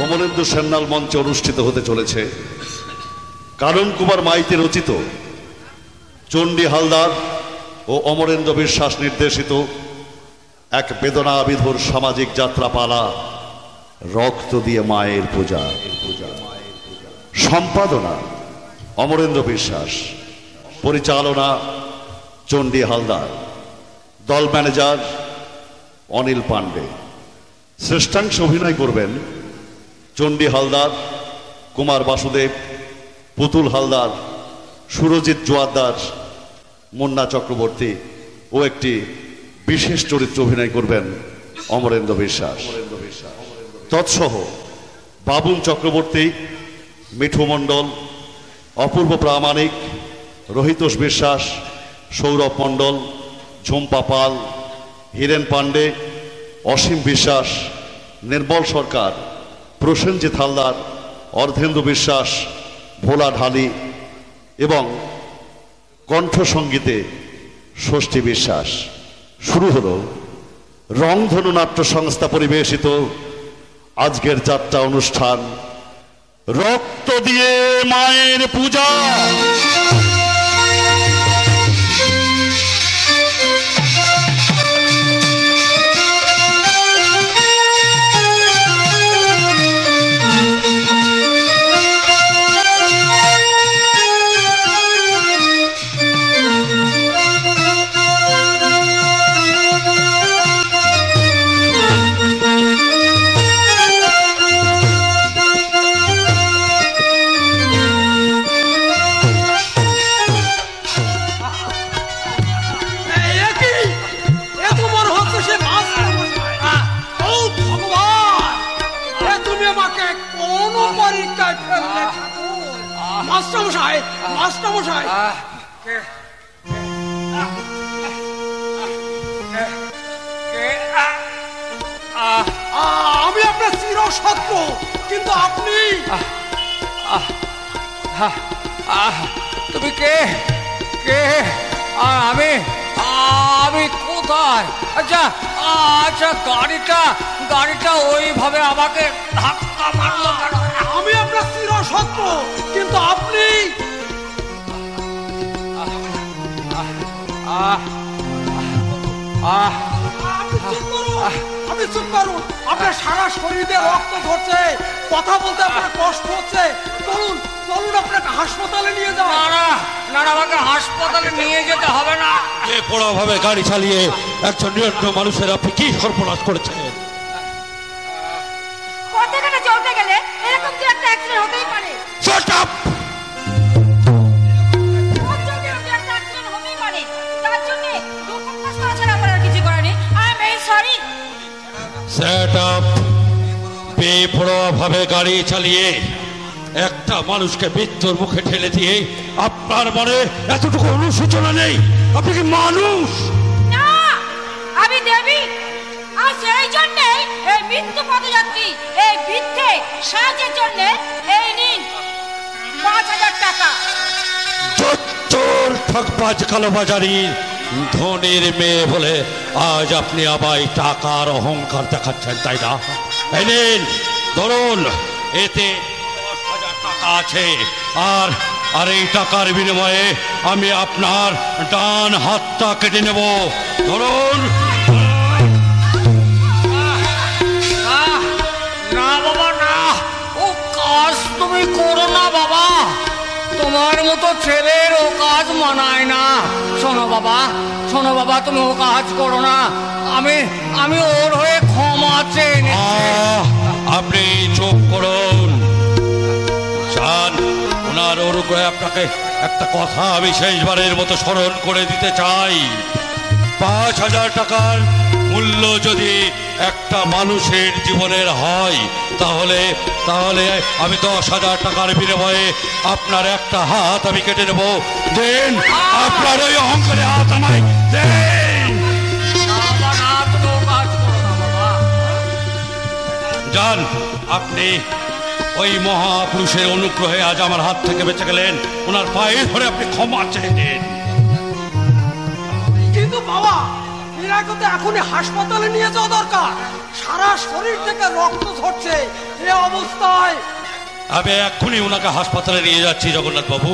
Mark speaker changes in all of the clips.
Speaker 1: অমরেন্দ্র সান্যাল মঞ্চে অনুষ্ঠিত হতে চলেছে কানন কুমার মাইতি রচিত চণ্ডী হালদার ও অমরেন্দ্র বিশ্বাস নির্দেশিত এক বেদনাবিধুর সামাজিক যাত্রাপালা রক্ত দিয়ে মায়ের পূজা। সম্পাদনা অমরেন্দ্র বিশ্বাস, পরিচালনা চণ্ডী হালদার, দল ম্যানেজার অনিল পাণ্ডে। শ্রেষ্ঠাংশে অভিনয় করবেন চণ্ডী হালদার, কুমার বাসুদেব, পুতুল হালদার, সুরজিৎ জোয়ারদার, মুন্না চক্রবর্তী ও একটি বিশেষ চরিত্রে অভিনয় করবেন অমরেন্দ্র বিশ্বাস। তৎসহ বাবুল চক্রবর্তী, মিঠু মণ্ডল, অপূর্ব প্রামাণিক, রোহিতোষ বিশ্বাস, সৌরভ মণ্ডল, ঝুম্পা পাল, হীরেন পাণ্ডে, অসীম বিশ্বাস, নির্মল সরকার, প্রসেনজিৎ হালদার, অর্ধেন্দু বিশ্বাস, ভোলা ঢালি এবং কণ্ঠসঙ্গীতে ষষ্ঠী বিশ্বাস। শুরু হলো রংধনু নাট্য সংস্থা পরিবেশিত আজকের যাত্রা অনুষ্ঠান রক্ত দিয়ে মায়ের পূজা।
Speaker 2: আমি আপনার চিরশত্রু, কিন্তু আপনি
Speaker 3: তুমি কে কে আমি আমি কোথায়? আচ্ছা আচ্ছা গাড়িটা ওইভাবে আমাকে ধাক্কা মারলো কেন?
Speaker 2: আমি আপনার চিরশত্রু, কিন্তু আপনি আপনি চুপ করুন। আপনার সারা শরীরে রক্ত ঝরছে, কথা বলতে আপনার কষ্ট হচ্ছে। চলুন চলুন, আপনাকে হাসপাতালে নিয়ে যাও।
Speaker 3: না আমাকে হাসপাতালে নিয়ে যেতে হবে না।
Speaker 4: বেপরোয়াভাবে গাড়ি চালিয়ে একজন নিরীহ মানুষের আপনি কি সর্বনাশ করেছেন?
Speaker 5: পথে ঘাটে চলতে গেলে এরকম তো একটা অ্যাক্সিডেন্ট হতেই পারে।
Speaker 4: Shut up! বেপরোয়াভাবে গাড়ি চালিয়ে একটা মানুষকে মৃত্যুর মুখে ঠেলে দিয়ে আপনার মনে এতটুকু অনুশোচনা নেই? আপনি কি মানুষ
Speaker 5: না? আমি দেবী, আর সেই জন্য এই মৃত্যু পদযাত্রী এই বৃদ্ধে সাহায্যের জন্য এই নিন ৫,০০০ টাকা।
Speaker 4: চোর ঠকবাজ কালোবাজারি ধনির মেয়ে বলে আজ আপনি আবার টাকার অহংকার দেখাচ্ছেন, তাই না? এই নিন ধরুন, এতে ১০,০০০ টাকা আছে। আর এই টাকার বিনিময়ে আমি আপনার ডান হাতটা কেটে নেব। ধরুন।
Speaker 3: না বাবা না, ও কাজ তুমি করো না বাবা। তোমার মতো ছেলের ও কাজ মানায় না। শোনো বাবা, তুমি ও কাজ করো না। আমি ওর হয়ে ক্ষমা চেয়ে নিচ্ছি।
Speaker 4: আপনি চুপ করুন। ওনার অনুগ্রহে আপনাকে একটা কথা আমি শেষবারের মতো স্মরণ করে দিতে চাই। ৫,০০০ টাকার মূল্য যদি একটা মানুষের জীবনের হয়, তাহলে আমি ১০,০০০ টাকার বিনিময়ে আপনার একটা হাত আমি কেটে নেব। দেন আপনার ওই অহংকারে হাত আমায় দেন। যান, আপনি ওই মহাপুরুষের অনুগ্রহে আজ আমার হাত থেকে বেঁচে গেলেন। ওনার পায়ে ধরে আপনি ক্ষমা চেয়ে নিন।
Speaker 2: কিন্তু বাবা, এনাকে তো এখনই হাসপাতালে নিয়ে যাওয়া দরকার। সারা শরীর থেকে রক্ত ঝরছে এই অবস্থায়।
Speaker 4: আমি এক্ষুনি ওনাকে হাসপাতালে নিয়ে যাচ্ছি জগন্নাথ বাবু।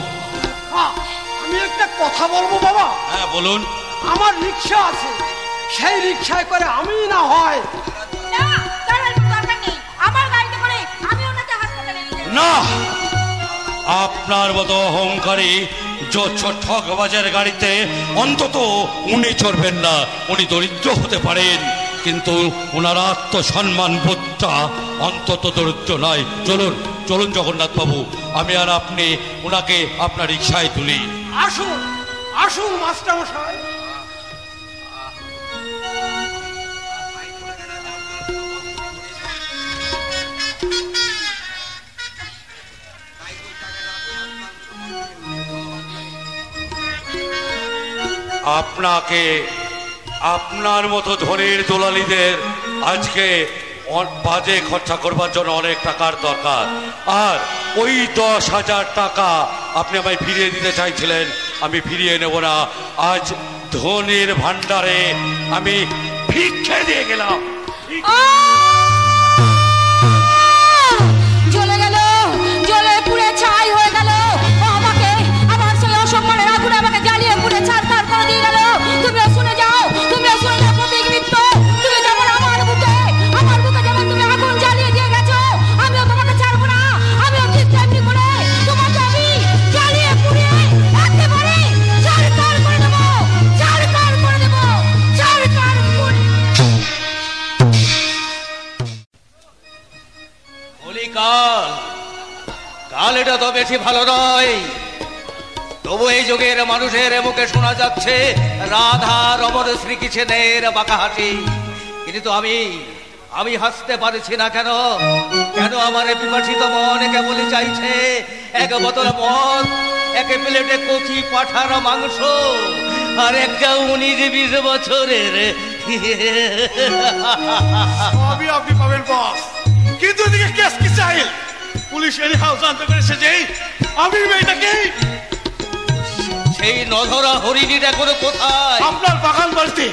Speaker 2: আমি একটা কথা বলবো বাবা?
Speaker 4: হ্যাঁ বলুন।
Speaker 2: আমার রিক্সা আছে, সেই রিক্সায় করে আমি না হয়
Speaker 4: না, আপনার মতো অহংকারী ঠকবাজের গাড়িতে অন্তত উনি চড়বেন না। উনি দরিদ্র হতে পারেন, কিন্তু ওনার আত্মসম্মান বোধটা অন্তত দরিদ্র নয়। চলুন চলুন জগন্নাথ বাবু, আমি আর আপনি ওনাকে আপনার রিক্সায় তুলি।
Speaker 2: আসুন আসুন মাস্টার মশাই।
Speaker 4: আপনাকে আপনার মতো ধনীর দোলালিদের আজকে বাজে খরচা করবার জন্য অনেক টাকার দরকার, আর ওই 10,000 টাকা আপনি আমায় ফিরিয়ে দিতে চাইছিলেন, আমি ফিরিয়ে নেব না। আজ ধনীর ভান্ডারে আমি ভিক্ষে দিয়ে গেলাম।
Speaker 5: জ্বলে গেল, জ্বলে পুড়ে ছাই হয়ে গেল। আমাকে আমার সেই অসম্মানের আগুনে আমাকে জ্বালিয়ে পুড়ে ছাড়খাড় করে দিয়ে গেল। তুমিও শুনে যাও, তুমিও শুনে যাও প্রতীক মিত্র। তুমি যেমন আমার বুকে যেমন তুমি আগুন জ্বালিয়ে দিয়ে গেছো, আমিও তোমাকে ছাড়বো না। আমিও ঠিক তেমনি করে তোমাকে আমি জ্বালিয়ে পুড়িয়ে একেবারে ছাড়খাড় করে দেবো, ছাড়খাড় করে দেবো, ছাড়খাড় করে।
Speaker 3: কাল এটা তো বেশি ভালো নয়, তবু এই যুগের মানুষের মুখে শোনা যাচ্ছে রাধা রমণ শ্রীকৃষ্ণের বাঁকা হাসি। কিন্তু আমি হাসতে পারছি না কেন? কেন আমার বিভাষিত মন কেবল চাইছে এক বোতল মদ, এক প্লেটে কচি পাঠার মাংস, আর একটা 19-20 বছরের।
Speaker 6: সবই আপনি পাবেন বস, কিন্তু এদিকে কেস কি চাই? পুলিশ এনিহাও জানতে পেরেছে যে আমি মেয়েটাকে।
Speaker 3: সেই নধরা হরিণীটা কোনো কোথায়?
Speaker 6: আপনার বাগান বাড়িতে।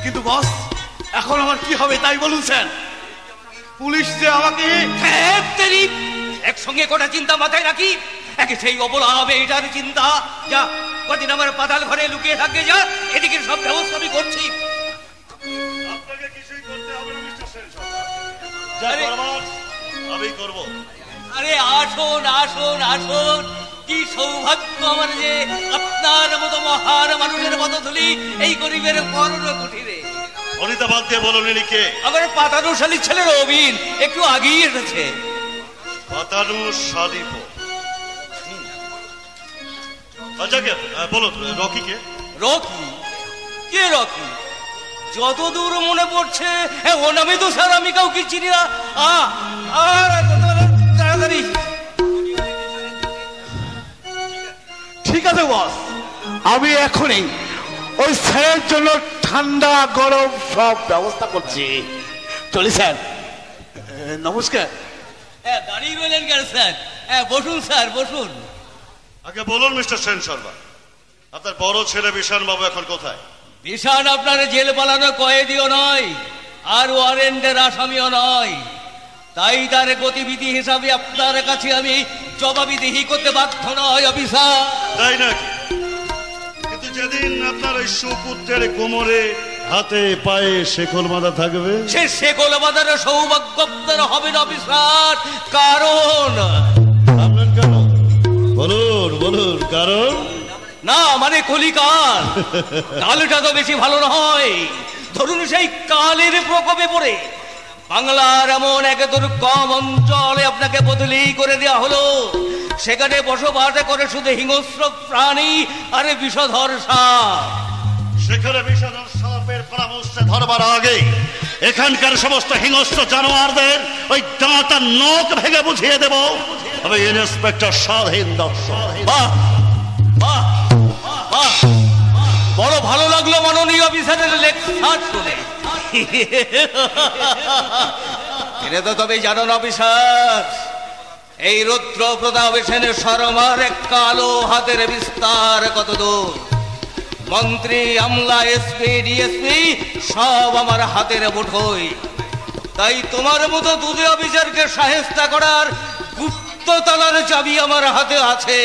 Speaker 6: কিন্তু বস, এখন আমার কি হবে তাই বলুন স্যার। পুলিশ যে আমাকে
Speaker 3: একসঙ্গে কটা চিন্তা মাথায় রাখি। একে সেই অবলা হবে এটার চিন্তা, যা কদিন আমার পাতাল ঘরে লুকিয়ে থাকে, যা এদিকে সব ব্যবস্থা আমি করছি।
Speaker 1: আপনাকে কিছুই করতে হবে না মিস্টার সেন সরকার, যা করবার আমি করব।
Speaker 3: আরে আসুন আসুন আসুন, কি সৌভাগ্য আমার যে আপনার মতো মহান মানুষের পদধূলি এই গরিবের পরন কুঠিরে।
Speaker 1: অনিতা বাদ দিয়ে বলো কে?
Speaker 3: আমার পাতানো শালির ছেলে রবিন একটু আগেই এসেছে।
Speaker 1: পাতানো শালি? আচ্ছা বলো রকি কে?
Speaker 3: রকি? কে রকি? যতদূর মনে পড়ছে ও নামে তো স্যার আমি কাউকে চিনি না। তাড়াতাড়ি।
Speaker 6: ঠিক আছে বস, আমি এখনই ওই স্যারের জন্য ঠান্ডা গরম সব ব্যবস্থা করছি। চলি স্যার, নমস্কার।
Speaker 3: দাঁড়িয়ে রইলেন কেন স্যার? বসুন স্যার বসুন।
Speaker 1: আগে বলুন মিস্টার সেন শর্মা, আপনার বড় ছেলে বিশান বাবু এখন কোথায়?
Speaker 3: বিশান আপনার জেল পালানো কয়েদিও নয়, আর ওয়ারেন্টের আসামিও নয়, তাই তার গতিবিধি হিসাবে আপনার কাছে আমি জবাবদিহি করতে বাধ্য নয় অফিসার।
Speaker 1: তাই নাকি? কিন্তু যেদিন আপনার ওই সুপুত্রের কোমরে হাতে পায়ে শেকল বাঁধা থাকবে,
Speaker 3: সে শেকল বাঁধার সৌভাগ্য আপনার হবে না অফিসার। কারণ
Speaker 1: আপনার কেন? বলুন বলুন কারণ।
Speaker 3: না মানে কলিকাল। কালটা তো বেশি ভালো নয়। ধরুন সেই কালের প্রকোপে পড়ে বাংলার এমন এক দুর্গম অঞ্চলে আপনাকে বদলি করে দেওয়া হলো। সেখানে বসবাস করে শুধু হিংস্র প্রাণী আর বিষধর সাপ।
Speaker 1: সেখানে বিষধর সাপের পরামর্শ ধরবার আগে এখানকার সমস্ত হিংস্র জানোয়ারদের ওই দাঁত আর নখ ভেঙে বুঝিয়ে দেব আমি ইন্সপেক্টর স্বাধীন দর্শন।
Speaker 3: বাহ বাহ বাহ, বড় ভালো লাগলো মাননীয় অফিসারের লেকচার শুনে। এটা তো তবে জানো না অফিসার, এই রুদ্র প্রতাপ সেনের শর্মার এক কালো হাতের বিস্তার কত দূর। মন্ত্রী, আমলা, এসপি, ডিএসপি সব আমার হাতের মুঠোয়। তাই তোমার মতো দুধে অফিসারকে সাহেস্তা করার গুপ্ত তালার চাবি আমার হাতে আছে।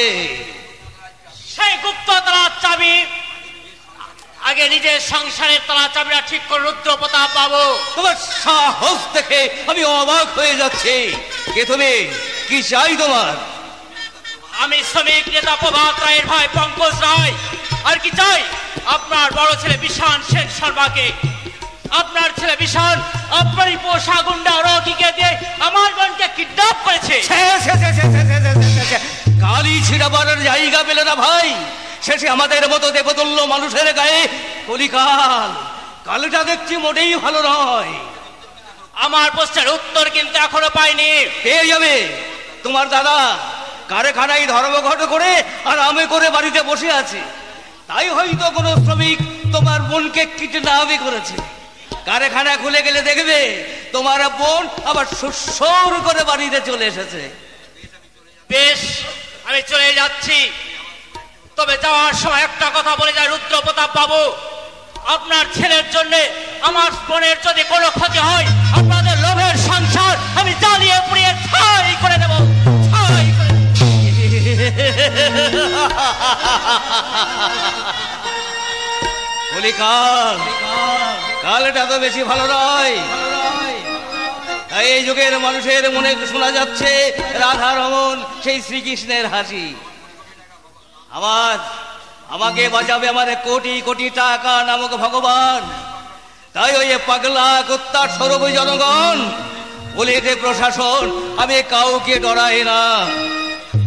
Speaker 7: সেই গুপ্ত তালার চাবি আগে নিজের সংসারের তালা চাবিটা ঠিক করে রুদ্রপ্রতাপ বাবু।
Speaker 3: তোমার সাহস দেখে আমি অবাক হয়ে যাচ্ছি। কে তুমি? কি চাই তোমার?
Speaker 7: আমি শ্রমিক নেতা প্রভাত রায়ের ভাই পঙ্কজ রায়। আর কি চাই? আপনার বড় ছেলে বিশান সেন শর্মাকে, আপনার ছেলে বিশান আপনারই পোষা গুন্ডা রকিকে দিয়ে আমার বোনকে কিডন্যাপ করেছে।
Speaker 3: কালি ছিড়াবার জায়গা পেলে না ভাই। শেষে আমাদের মতো দেবতুল্য মানুষের গায়ে কলিকাল। কালটা দেখছি মোটেই ভালো নয়।
Speaker 7: আমার প্রশ্নের উত্তর কিন্তু এখনো পাইনি।
Speaker 3: পেয়ে যাবে। তোমার দাদা কারখানায় ধর্মঘট করে আর আমি করে বাড়িতে বসে আছে। তাই হয়তো কোনো শ্রমিক তোমার বোনকে কিডন্যাপই করেছে। কারখানা খুলে গেলে দেখবে তোমার বোন আবার সুসর করে বাড়িতে চলে এসেছে।
Speaker 7: বেশ, আমি চলে যাচ্ছি। তবে যাওয়ার সময় একটা কথা বলে যায় রুদ্রপ্রতাপ বাবু, আপনার ছেলের জন্য আমার বোনের যদি কোনো ক্ষতি হয়, আপনাদের লোভের সংসার আমি জ্বালিয়ে পুড়িয়ে ছাই করে দেব। ছাই করে
Speaker 3: কলিকাল, কালটা তো বেশি ভালো নয়। তাই এই যুগের মানুষের মনে শোনা যাচ্ছে রাধা রমন সেই শ্রীকৃষ্ণের হাসি। আমাকে বাঁচাবে আমার কোটি কোটি টাকা নামক ভগবান। তাই ওই পাগলা কুত্তার স্বরূপ জনগণ, পুলিশ প্রশাসন, আমি কাউকে ডরাই না।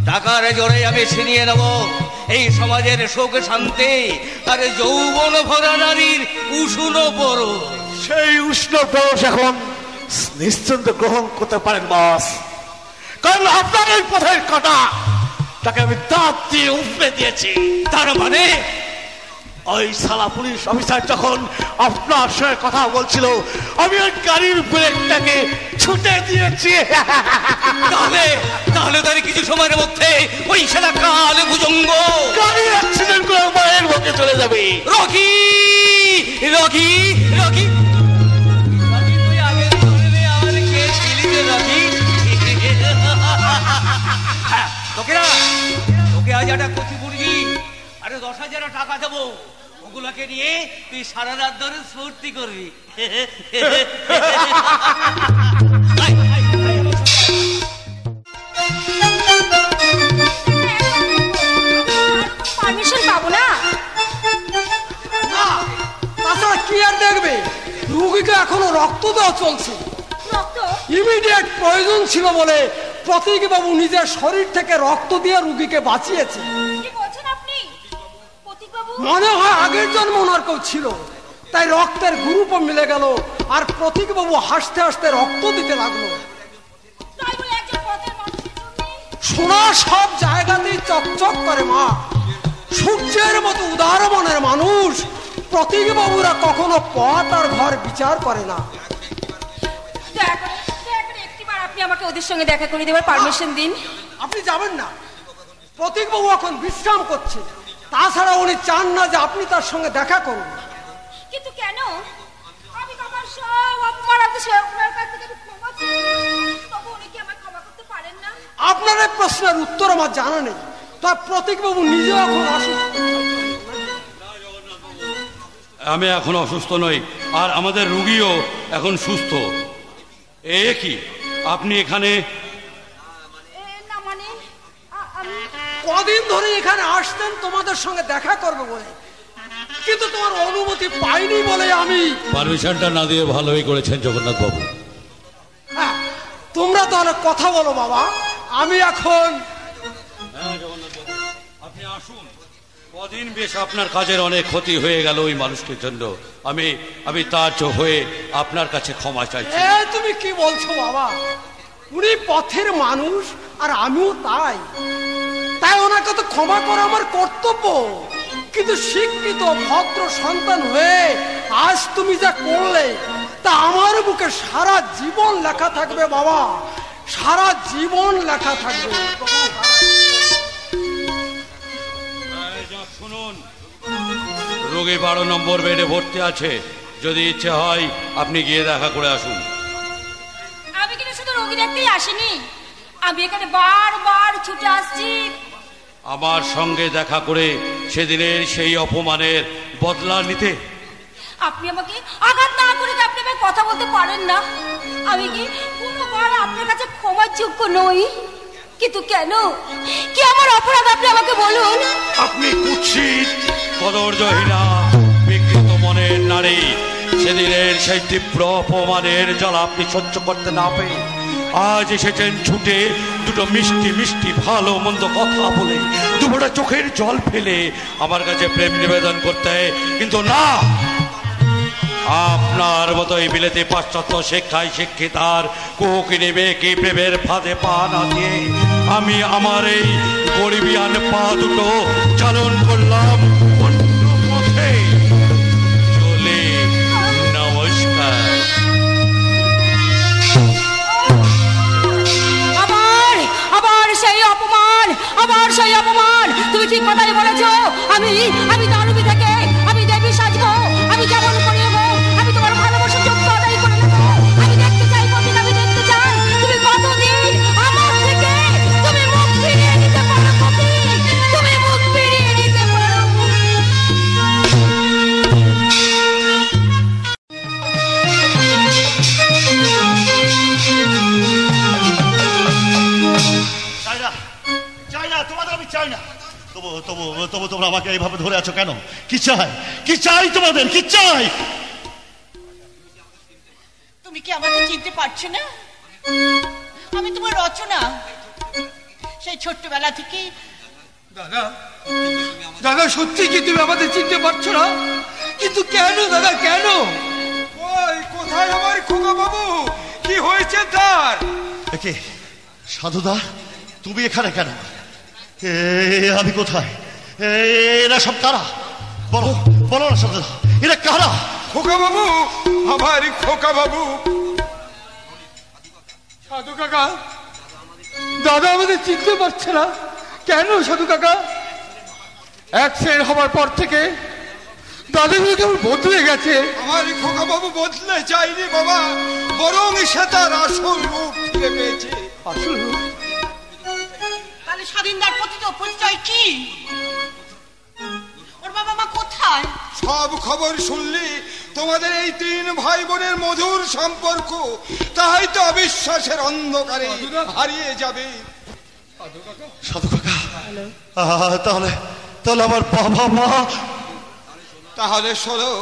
Speaker 3: টাকার জোরে আমি ছিনিয়ে নেব এই সমাজের সুখ শান্তি আর যৌবন ভরা নারীর উষ্ণ পরশ।
Speaker 6: সেই উষ্ণ পরশ এখন নিশ্চিন্ত গ্রহণ করতে পারেন বস, কারণ আপনার এই পথের কাটা তাকে আমি দাঁত দিয়ে উপড়ে দিয়েছি।
Speaker 3: তার মানে
Speaker 6: ওই সালা পুলিশ অফিসার যখন আপনার সঙ্গে কথা বলছিল, আমি ওই গাড়ির ব্রেকটাকে ছুটে দিয়েছি।
Speaker 3: তাহলে তার কিছু সময়ের মধ্যে ওই সেটা কাল ভুজঙ্গ
Speaker 6: গাড়ি অ্যাক্সিডেন্ট করে মায়ের মুখে চলে যাবে।
Speaker 3: রকি রকি রকি তুই আগে বলবি আমার কে ছিলি রে রকি? তোকে আজ একটা কচি মুরগি আরে 10,000 টাকা দেবো, ওগুলোকে নিয়ে তুই সারা রাত ধরে স্ফূর্তি করবি।
Speaker 5: পারমিশন পাবো না?
Speaker 2: তাছাড়া কি আর দেখবে, রুগীকে এখনো রক্ত দেওয়া চলছে।
Speaker 5: রক্ত?
Speaker 2: ইমিডিয়েট প্রয়োজন ছিল বলে প্রতীক বাবু নিজের শরীর থেকে রক্ত দিয়ে রুগীকে বাঁচিয়েছে।
Speaker 5: কি বলছেন আপনি প্রতীক বাবু?
Speaker 2: মনে হয় আগের জন্ম ওনার কেউ ছিল, তাই রক্তের গ্রুপও মিলে গেল আর প্রতীক বাবু হাসতে হাসতে রক্ত দিতে লাগলো।
Speaker 5: তাই বলে একজন পথের মানুষের জন্য?
Speaker 2: সোনা সব জায়গাতেই চকচক করে মা। সূর্যের মতো উদার মনের মানুষ প্রতীক বাবুরা কখনো পথ আর ঘর বিচার করে না।
Speaker 5: দয়া করে একটিবার আপনি আমাকে ওদের সঙ্গে দেখা করে দেবার পারমিশন দিন।
Speaker 2: আপনি যাবেন না, প্রতীক বাবু এখন বিশ্রাম করছে। তাছাড়া উনি চান না যে আপনি তার সঙ্গে দেখা করুন।
Speaker 5: কিন্তু কেন? আমি বাবার সব অপমান ওনার কাছ থেকে ক্ষমা চাই, তবু উনি কি আমায় ক্ষমা করতে পারেন না?
Speaker 2: আপনার এই প্রশ্নের উত্তর আমার জানা নেই। তার প্রতীক বাবু নিজেও এখন অসুস্থ।
Speaker 4: আমি এখন অসুস্থ নই, আর আমাদের রুগীও এখন সুস্থ। এ কি আপনি এখানে?
Speaker 5: না মানে
Speaker 2: কদিন ধরে এখানে আসতেন তোমাদের সঙ্গে দেখা করবে বলে, কিন্তু তোমার অনুমতি পাইনি বলে আমি।
Speaker 4: পারমিশনটা না দিয়ে ভালোই করেছেন জগন্নাথ বাবু।
Speaker 2: হ্যাঁ, তোমরা তাহলে কথা বলো বাবা, আমি এখন।
Speaker 4: আপনি আসুন। কদিন বেশ আপনার কাজের অনেক ক্ষতি হয়ে গেল ওই মানুষটির জন্য। আমি তার হয়ে আপনার কাছে ক্ষমা চাইছি।
Speaker 2: তুমি কি বলছো বাবা? উনি পথের মানুষ আর আমিও তাই। ওনাকে তো ক্ষমা করা আমার কর্তব্য। কিন্তু শিক্ষিত ভদ্র সন্তান হয়ে আজ তুমি যা করলে তা আমার বুকে সারা জীবন লেখা থাকবে বাবা, সারা জীবন লেখা থাকবে।
Speaker 4: শুনুন, রোগী 12 নম্বর বেডে ভর্তি আছে, যদি ইচ্ছে হয় আপনি গিয়ে দেখা করে আসুন।
Speaker 5: আমি কিন্তু শুধু রোগী দেখতেই আসিনি, আমি এখানে বারবার ছুটে আসছি
Speaker 4: আমার সঙ্গে দেখা করে সেদিনের সেই অপমানের বদলা নিতে।
Speaker 5: আপনি আমাকে আঘাত না করে কি আপনি আমাকে কথা বলতে পারেন না? আমি কি কোনোবার আপনার কাছে ক্ষমার যোগ্য নই? কিন্তু কেন, কি আমার অপরাধ আপনি আমাকে বলুন।
Speaker 4: আপনি কুৎসিত কদর্যহীনা বিকৃত মনের নারী। সেদিনের সেই তীব্র অপমানের জ্বালা আপনি সহ্য করতে না পেরে আজ এসেছেন ছুটে দুটো মিষ্টি মিষ্টি ভালো মন্দ কথা বলে, দুপুরে চোখের জল ফেলে আমার কাছে প্রেম নিবেদন করতে। কিন্তু না, আপনার মতো এই বিলেতে পাশ্চাত্য শিক্ষায় শিক্ষিতার কোকিনী মেয়েকে প্রেমের ফাঁদে পা না দিয়ে আমি আমার এই গরিবিয়ান পা দুটো চালন করলাম অন্য পথে চলে। নমস্কার।
Speaker 5: আবার সেই অপমান, আবার সেই অপমান। তুমি ঠিক কথাই বলেছ। আমি দানবী থেকে আমি দেবী সাজবো, আমি যেমন করে নেবো, আমি তোমার ভালোবাসার যোগ্য আদায় করে নেবো। আমি দেখতে চাই পথিক, আমি দেখতে চাই তুমি কতদিন আমার থেকে তুমি মুখ ফিরিয়ে নিতে পারো পথিক, তুমি মুখ ফিরিয়ে নিতে পারো।
Speaker 1: চাই না তোমাদের, আমি চাই না। তবু তবু তবু তোমরা আমাকে এইভাবে ধরে আছো কেন? কি চাই, কি চাই তোমাদের, কি চাই?
Speaker 8: তুমি কি আমাকে চিনতে পারছো না? আমি তোমার রচনা, সেই ছোট্টবেলা থেকে।
Speaker 2: দাদা, দাদা সত্যি কি তুমি আমাদের চিনতে পারছো না? কিন্তু কেন দাদা, কেন? ওই কোথায় আমার খোকা বাবু? কি হয়েছে তার?
Speaker 1: একে সাধুদা, তুমি এখানে কেন? আমি কোথায়? এরা সব কারা? বলো বলো না সাধুদা, এরা কারা?
Speaker 2: খোকা বাবু, আমার খোকা বাবু। সাধু কাকা, দাদা আমাদের চিনতে পারছে না কেন? সাধু কাকা, অ্যাক্সিডেন্ট হবার পর থেকে দাদাগুলো কেমন বদলে গেছে। আমার খোকা বাবু বদলে যায়নি বাবা, বরং সে তার আসল রূপ ফিরে পেয়েছে। আসল রূপ?
Speaker 8: তাহলে স্বাধীনদার পরিচয় কি? ওর বাবা মা কোথায়?
Speaker 2: সব খবর শুনলি তোমাদের এই 3 ভাই বোনের মধুর সম্পর্ক, তাই তো অবিশ্বাসের অন্ধকারে হারিয়ে যাবে।
Speaker 1: সাধু কাকা, তাহলে তাহলে আমার বাবা মা?
Speaker 2: তাহলে শোনো,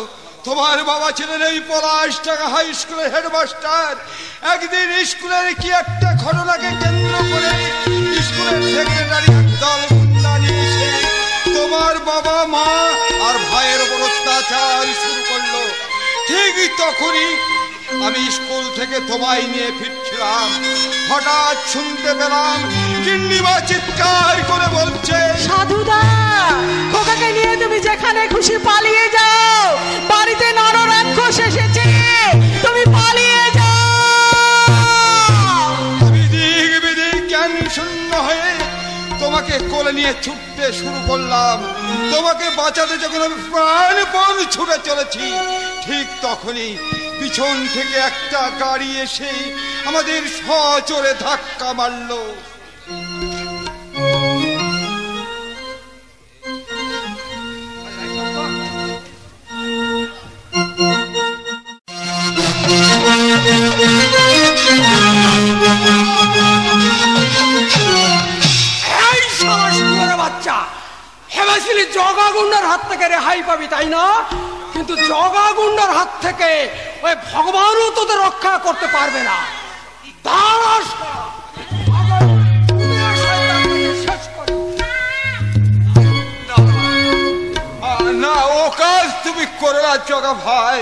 Speaker 2: তোমার বাবা ছিলেন এই পলাশডাঙ্গা হাই স্কুলের হেডমাস্টার। একদিন স্কুলের কি একটা ঘটনাকে কেন্দ্র করে স্কুলের সেক্রেটারি দল গুন্ডা নিয়ে এসে তোমার বাবা মা আর ভাইয়ের উপর অত্যাচার শুরু করলো। ঠিক তখনই আমি স্কুল থেকে তোমায় নিয়ে ফিরছিলাম, হঠাৎ শুনতে পেলাম গিন্নিমা চিৎকার করে বলছে,
Speaker 9: সাধুদা, খোকাকে নিয়ে তুমি যেখানে খুশি পালিয়ে যাও, বাড়িতে নর রাক্ষস এসেছে, তুমি পালিয়ে যাও।
Speaker 2: বিদিক বিদিক জ্ঞান শূন্য হয়ে তোমাকে কোলে নিয়ে ছুটতে শুরু করলাম। তোমাকে বাঁচাতে যখন আমি প্রাণপণ ছুটে চলেছি, ঠিক তখনই পিছন থেকে একটা গাড়ি এসে আমাদের সজোরে ধাক্কা মারলো।
Speaker 10: বাচ্চা ভেবেছিলি জগা গুন্ডার হাত থেকে রেহাই পাবি, তাই না? কিন্তু জগা গুন্ডার হাত থেকে ওই ভগবানও তোদের রক্ষা করতে পারবে না।
Speaker 2: না, ও কাজ তুমি করো না জগা ভাই।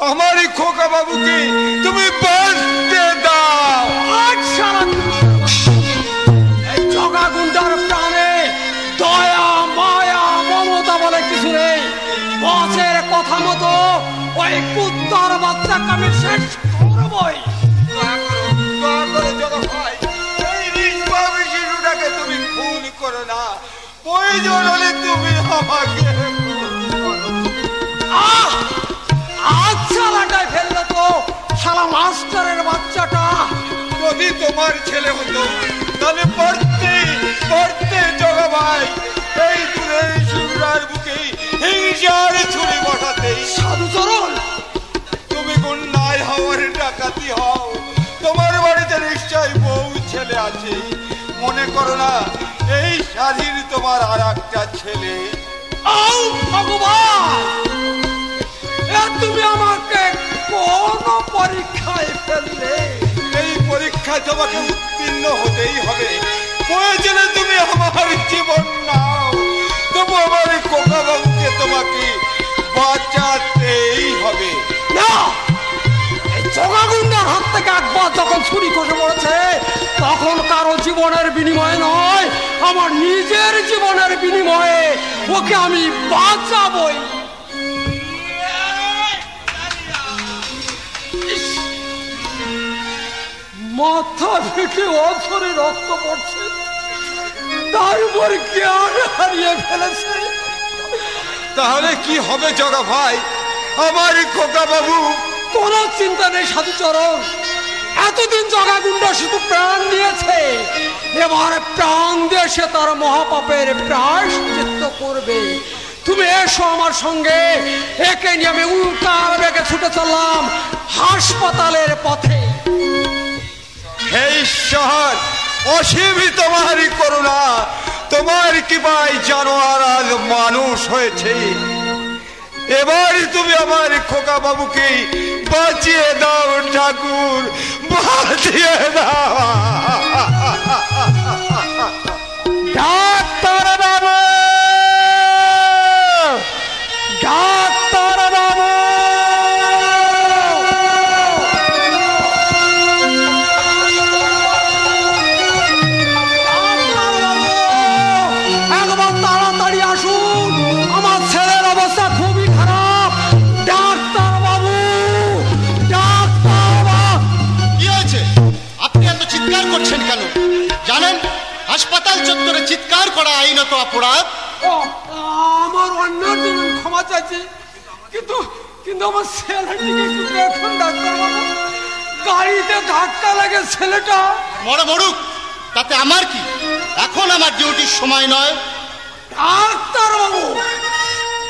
Speaker 2: আমারই খোকা বাবুকে তুমি বাঁচতে দাও।
Speaker 10: এই জগা গুন্ডার প্রাণে দয়া মায়া মমতা বলে কিছু নেই। বসের কথা মতো ওই কুত্তার বাচ্চাকে আমি শেষ করবই।
Speaker 2: শিশুটাকে তুমি খুন করো না, প্রয়োজন হলে তুমি আমাকে শালাটাই ফেললো তো, শালা মাস্টারের বাচ্চাটা।
Speaker 11: যদি তোমার ছেলে হতো তাহলে পড়তে পড়তে জগা ভাই এই দূরের সুরার বুকে হিংসার ছুরি বসাতে।
Speaker 2: সাধুচরণ,
Speaker 11: তুমি গুন্ডায় হওয়ার ডাকাতি হও, তোমার বাড়িতে নিশ্চয় বউ ছেলে আছে। মনে করো না এই স্বাধীন তোমার আর একটা ছেলে।
Speaker 2: ভগবান, তুমি আমাকে কোন পরীক্ষায় ফেললে?
Speaker 11: এই পরীক্ষায় তোমাকে উত্তীর্ণ হতেই হবে। প্রয়োজনে তুমি আমার জীবন নাও, তবু আমার কোকা বাবুকে তোমাকে বাঁচাতেই হবে।
Speaker 2: না, জগাগুন্ডার হাত থেকে একবার যখন ছুরি খসে পড়েছে তখন কারো জীবনের বিনিময়ে নয়, আমার নিজের জীবনের বিনিময়ে ওকে আমি বাঁচাবই। মাথা থেকে অঝরে রক্ত পড়ছে, তার উপর জ্ঞান হারিয়ে ফেলেছে।
Speaker 11: তাহলে কি হবে জগা ভাই, আমার খোকা বাবু?
Speaker 2: কোনো চিন্তা নেই সাধুচরণ, এতদিন জগাগুন্ডা শুধু প্রাণ দিয়েছে, এবার প্রাণ দিয়ে সে তার মহাপাপের প্রায়শ্চিত্ত করবে। তুমি এসো আমার সঙ্গে। একে নিয়ে আমি উল্কার বেগে ছুটে চললাম হাসপাতালের পথে।
Speaker 11: হে ঈশ্বর, অসীমই তোমারই করুণা, তোমার কৃপায় জানোয়ার আজ মানুষ হয়েছে। এবার তুমি আমার খোকা বাবুকে বাঁচিয়ে দাও ঠাকুর, বাঁচিয়ে দাও।
Speaker 2: ডাক্তার বাবু, ডাক্তার বাবু, একবার তাড়াতাড়ি আসুন, আমার ছেলের অবস্থা খুবই খারাপ। ডাক্তার বাবু, ডাক্তার বাবু।
Speaker 12: কি হয়েছে? আপনি এত চিৎকার করছেন কেন? জানেন হাসপাতাল চত্বরে চিৎকার করা আইনত অপরাধ।
Speaker 2: আমার অন্যের জন্য ক্ষমা চাইছি, কিন্তু কিন্তু আমার ছেলেটিকে একটু দেখুন ডাক্তার বাবু, গাড়িতে ধাক্কা লাগে ছেলেটা।
Speaker 12: মরুক, তাতে আমার কি? এখন আমার ডিউটির সময় নয়।
Speaker 2: ডাক্তার বাবু,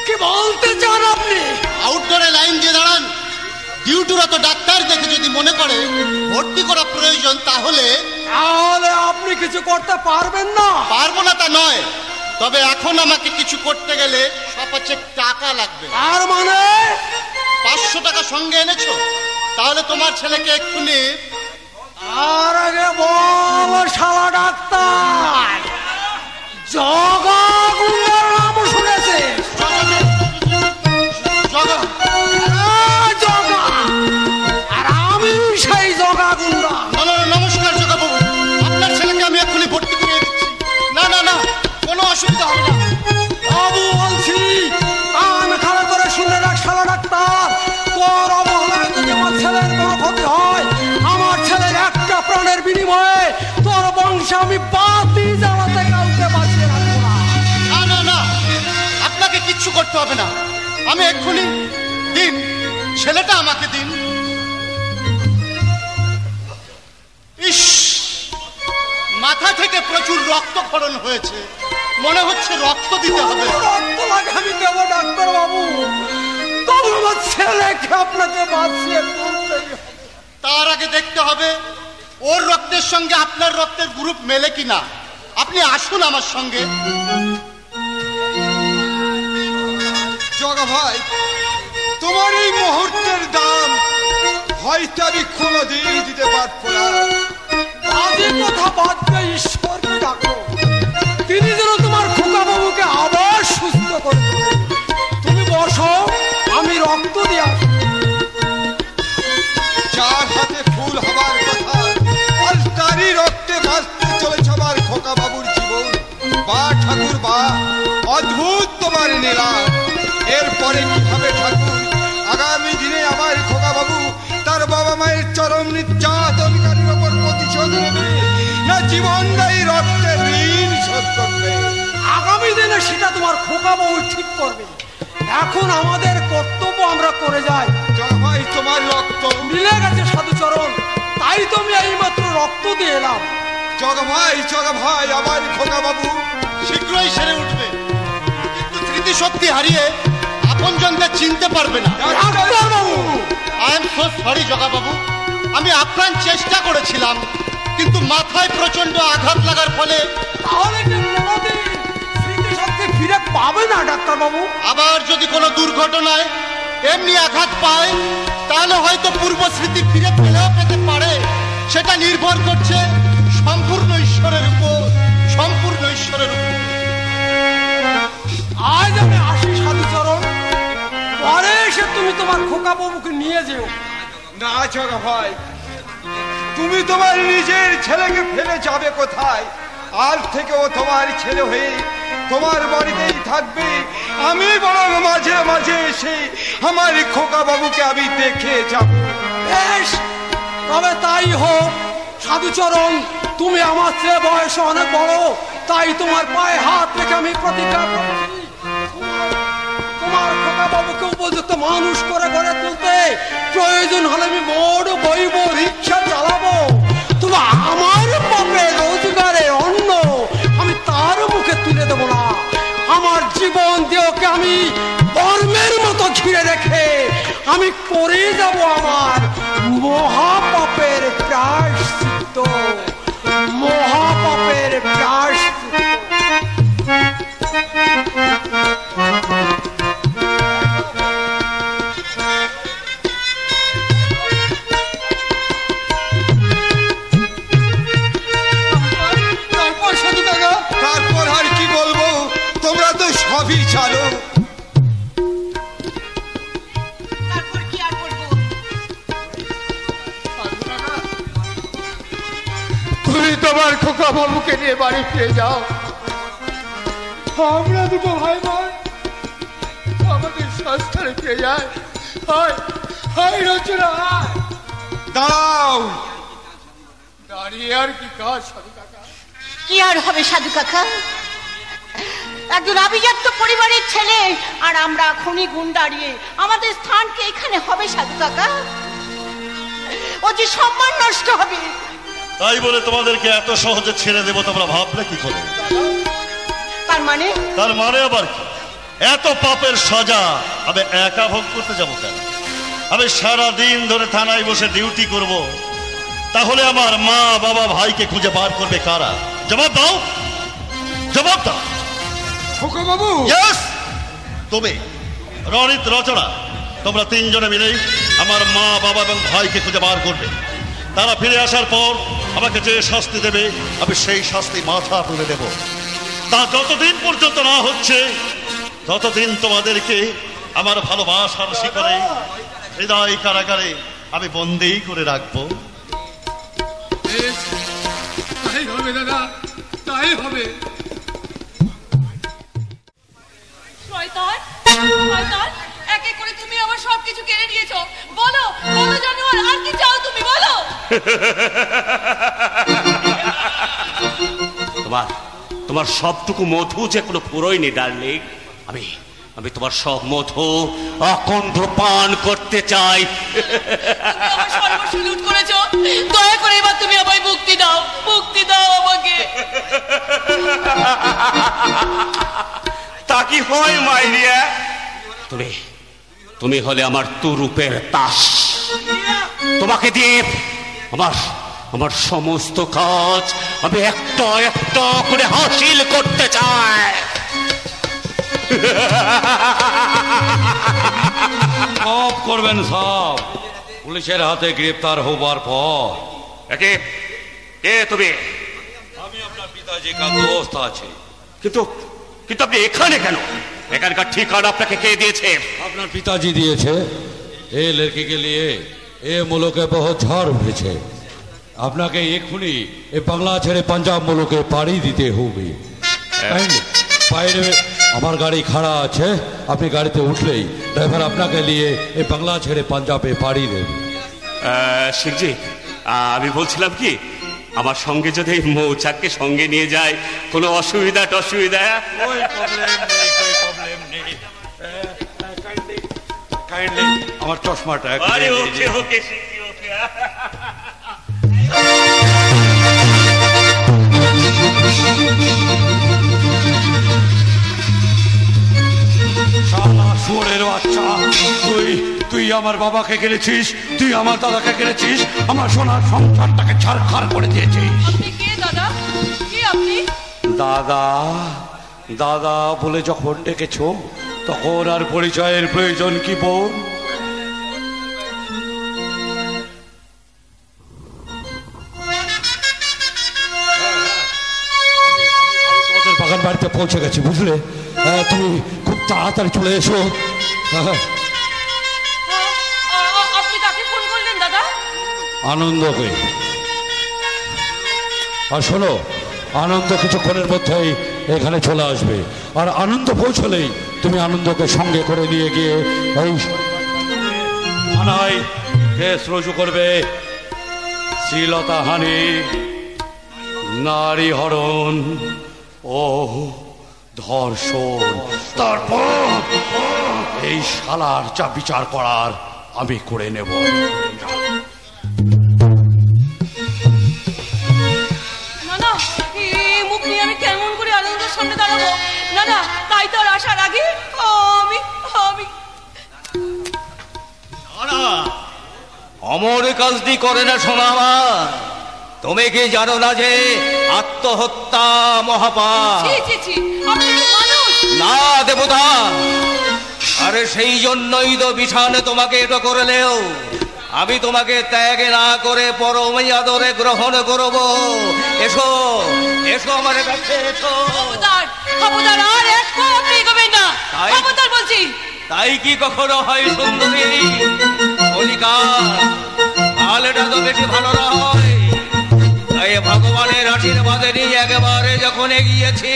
Speaker 2: কি বলতে চান আপনি?
Speaker 12: আউটডোরে লাইন দিয়ে দাঁড়ান। ডিউটিরত ডাক্তার দেখে যদি মনে করে ভর্তি করা প্রয়োজন তাহলে
Speaker 2: আপনি কিছু করতে পারবেন না?
Speaker 12: পারবো না তা নয়, তবে এখন আমাকে কিছু করতে গেলে সপাচেক টাকা লাগবে।
Speaker 2: আর মানে
Speaker 12: 500 টাকা সঙ্গে এনেছো? তাহলে তোমার ছেলেকে এক্ষুনি।
Speaker 2: আর আগে বল শালা ডাক্তার, জগাগুন্ডার নাম শুনেছে?
Speaker 12: জগা,
Speaker 2: জগা, আর আমি সেই জগাগুন্ডা।
Speaker 12: নমস্কার জগা বাবু, আপনার ছেলেকে আমি এক্ষুনি ভর্তি করে দিচ্ছি। না না না, কোনো অসুবিধা হবে না।
Speaker 2: বাবু বলছি, কান খাড়া করে শুনে রাখ শালা ডাক্তার, তোর অবহেলায় যদি আমার ছেলের কোনো ক্ষতি হয়, আমার ছেলের একটা প্রাণের বিনিময়ে তোর বংশে আমি বাতি জ্বালাতে কাউকে বাঁচিয়ে রাখবো না।
Speaker 12: না না না, আপনাকে কিচ্ছু করতে হবে না। আমি এক্ষুনি দিন, ছেলেটা আমাকে দিন। ইস, মাথা থেকে প্রচুর রক্তক্ষরণ হয়েছে, মনে হচ্ছে রক্ত দিতে হবে।
Speaker 2: রক্ত লাগে আমি দেবো ডাক্তার বাবু, তবু আমার ছেলেকে আপনাকে বাঁচিয়ে তুলতেই হবে।
Speaker 12: তার আগে দেখতে হবে ওর রক্তের সঙ্গে আপনার রক্তের গ্রুপ মেলে কিনা। আপনি আসুন আমার সঙ্গে।
Speaker 11: জগা ভাই, তোমার এই মুহূর্তের দাম হয়তো আমি কোনোদিন দিতে পারবো না।
Speaker 2: বাজে কথা বাদ দিয়ে ঈশ্বরকে ডাকো, তিনি যেন তোমার খোকা বাবুকে আবার সুস্থ করে তোলেন। তুমি বসো, আমি রক্ত দিয়ে আসি।
Speaker 11: যার হাতে ফুল হবার কথা, আর তারই রক্তে বাঁচতে চলেছে আমার খোকা বাবুর জীবন। বা ঠাকুর বা, অদ্ভুত তোমার লীলা। এরপরে কি হবে ঠাকুর? আগামী দিনে আমার খোকা বাবু তার বাবা মায়ের চরম নির্যাতনকারীর ওপর প্রতিশোধ নেবে, না জীবনদায়ী রক্তের ঋণ শোধ করবে?
Speaker 2: আগামী দিনে সেটা তোমার খোকা বাবু ঠিক করবে। এখন আমাদের কর্তব্য আমরা করে যাই।
Speaker 11: জগা ভাই, তোমার রক্ত
Speaker 2: মিলে গেছে সাধুচরণ, তাই তো আমি এইমাত্র রক্ত দিয়ে এলাম।
Speaker 11: জগা ভাই আমার খোকা বাবু
Speaker 12: শীঘ্রই সেরে উঠবে, কিন্তু স্মৃতিশক্তি হারিয়ে আপনজনদের চিনতে পারবে না। আই এম সো সরি জগা বাবু, আমি আপ্রাণ চেষ্টা করেছিলাম, কিন্তু মাথায় প্রচন্ড আঘাত লাগার ফলে।
Speaker 2: তাহলে কি কোনোদিন স্মৃতিশক্তি ফিরে পাবে না ডাক্তার বাবু?
Speaker 12: আবার যদি কোনো দুর্ঘটনায় এমনি আঘাত পায়, তাহলে হয়তো পূর্ব স্মৃতি ফিরে পেলেও পেতে পারে। সেটা নির্ভর করছে সম্পূর্ণ ঈশ্বরের উপর, সম্পূর্ণ ঈশ্বরের উপর।
Speaker 2: আজ আমি আসি সাধুচরণ, পরে এসে তুমি তোমার খোকা বাবুকে নিয়ে যেও।
Speaker 11: না জগা ভাই, তুমি তোমার নিজের ছেলেকে ফেলে যাবে কোথায়? আজ থেকে ও তোমার ছেলে হয়ে তোমার বাড়িতেই থাকবে। আমি বরং মাঝে মাঝে এসে আমার খোকা বাবুকে আমি দেখে যাব।
Speaker 2: বেশ, তবে তাই হোক। সাধুচরণ, তুমি আমার চেয়ে বয়সে অনেক বড়, তাই তোমার পায়ে হাত রেখে আমি প্রতিজ্ঞা করছি, তোমার খোকা বাবুকে উপযুক্ত মানুষ করে গড়ে তুলতে প্রয়োজন হলে আমি বড় বইব, রিক্সা চালাবো। তবে আমার বাপের রোজগারের অন্ন আমি তার মুখে তুলে দেবো না। আমার জীবন দেহকে আমি বর্মের মতো ঘিরে রেখে আমি করে যাব আমার মহাপাপের প্রায়শ্চিত্ত, মহাপাপের প্রায়শ্চিত্ত।
Speaker 11: তারপর আর কি বলবো, তোমরা তো সবই জানো।
Speaker 8: তারপর কি আর করবো?
Speaker 6: তুমি তোমার খোকা বাবুকে নিয়ে বাড়ি ফিরে যাও। আমরা দুটো ভাই বোন আমাদের সংস্থানে ফিরে যায়। হাই রচনা,
Speaker 11: দাঁড়াও।
Speaker 6: দাঁড়িয়ে আর কি কাজ সাধু কাকা?
Speaker 8: কি আর হবে সাধু কাকা? একজন আভিজাত্য পরিবারের ছেলে আর আমরা খনি গুণ দাঁড়িয়ে আমাদের স্থান কি এখানে হবে সাধু কাকা? ও যে সম্মান নষ্ট হবে।
Speaker 1: তাই বলে তোমাদেরকে এত সহজে ছেড়ে দেবো তোমরা ভাবলে কি করে?
Speaker 8: তার মানে
Speaker 1: আবার কি? এত পাপের সাজা আমি একা ভোগ করতে যাবো কেন? আমি সারা দিন ধরে থানায় বসে ডিউটি করব, তাহলে আমার মা বাবা ভাইকে খুঁজে বার করবে কারা? জবাব দাও, জবাব দাও।
Speaker 11: খোকা বাবু,
Speaker 1: তুমি রনিত রচনা, তোমরা তিনজনে মিলেই আমার মা বাবা এবং ভাইকে খুঁজে বার করবে। তারা ফিরে আসার পর আমাকে যে শাস্তি দেবে আমি সেই শাস্তি মাথা তুলে দেব। তা যতদিন পর্যন্ত না হচ্ছে ততদিন তোমাদেরকে আমার ভালোবাসার শিকরে হৃদয় কারাগারে আমি বন্দী করে রাখবো।
Speaker 6: তাই হবে দাদা, তাই হবে।
Speaker 5: শয়তান, শয়তান, একে করে তুমি আমার সবকিছু কেড়ে নিয়েছো। বলো, বলো জানোয়ার, আর কি চাও তুমি বলো?
Speaker 13: তোমার সবটুকু মধু যে কোনো পুরোয়নি ডার্লিং। আমি তোমার সব মধু অকণ্ঠ পান করতে চাই।
Speaker 5: তুমি আমার সর্বস্ব লুট করেছো, দয়া করে এবার তুমি আমায় মুক্তি দাও, মুক্তি দাও আমাকে।
Speaker 13: তা কি হয় মাইরিয়া? তুমি হলে আমার তুরূপের তাস। তোমাকে দিয়ে আমার সমস্ত কাজ আমি একটা একটা করে হাসিল করতে চাই।
Speaker 4: সব করবেন সব পুলিশের হাতে গ্রেপ্তার হবার পর।
Speaker 13: কে তুমি?
Speaker 4: আমি আপনার পিতাজি का दोस्त আছে।
Speaker 13: কিন্তু আপনি এখানে কেন? এখানকার ঠিকানা আপনাকে কে দিয়েছে?
Speaker 4: আপনার পিতাজি দিয়েছে। এ লড়কি के लिए এ মুলুকে বহুত ঝড় উঠেছে। আপনাকে এক্ষুনি এ বাংলা ছেড়ে পাঞ্জাব মুলুকে পাড়ি দিতে হবে। বাইরে আমার গাড়ি খাড়া আছে, আপনি গাড়িতে উঠলেই ড্রাইভার আপনাকে নিয়ে এ বাংলা ছেড়ে পাঞ্জাবে পাড়ি দেবে।
Speaker 13: শেখজি, আমি বলছিলাম কি, আমার সঙ্গে যদি মৌচাককে সঙ্গে নিয়ে যায়, কোনো অসুবিধা টসুবিধা?
Speaker 4: कोई प्रॉब्लम नहीं, कोई प्रॉब्लम नहीं। काइंडली আমার চশমাটা
Speaker 7: আরে ওকে ওকে শিখি ওকে
Speaker 4: শালা শুয়োরের বাচ্চা, তুই আমার বাবাকে কিনেছিস, তুই আমার দাদাকে কিনেছিস, আমার সোনার সংসারটাকে ছাড়খাড় করে দিয়েছিস।
Speaker 5: আপনি কে দাদা? কে আপনি?
Speaker 4: দাদা দাদা বলে যখন ডেকেছ তখন আর পরিচয়ের প্রয়োজন কি বোন? তোমাদের বাগান বাড়িতে পৌঁছে গেছি, বুঝলে? তুমি খুব তাড়াতাড়ি চলে এসো।
Speaker 5: আপনি কাকে ফোন করলেন দাদা?
Speaker 4: আনন্দকে। আর শোনো, আনন্দ কিছুক্ষণের মধ্যেই এখানে চলে আসবে, আর আনন্দ পৌঁছলেই তুমি আনন্দকে সঙ্গে করে নিয়ে গিয়ে এই থানায় কেস রুজু করবে। শ্লীলতাহানি, নারী হরণ ও ধর্ষণ, তারপর এই শালার যা বিচার করার আমি করে নেব।
Speaker 5: না, এই মুখ নিয়ে আমি কেমন করে আনন্দের সামনে দাঁড়াবো? না না, তাই তো আর আসার আগে আমি
Speaker 3: অমর কাজটি করে না শোনা আমার। তুমি কি জানো না যে আত্মহত্যা মহাপাপ? না দেবতা, আরে সেই জন্যই তো বিছানে তোমাকে এটা করলেও আমি তোমাকে ত্যাগ না করে পরম আদরে গ্রহণ করব। এসো এসো আমার কাছে এসো।
Speaker 5: খবরদার আর এক পা আপনি এগোবেন না, খবরদার বলছি।
Speaker 3: তাই কি কখনো হয় সুন্দরী? কলিকা কালটা তো বেশি ভালো নয়, তাই ভগবানের আশীর্বাদে নিয়ে একেবারে যখন এগিয়েছি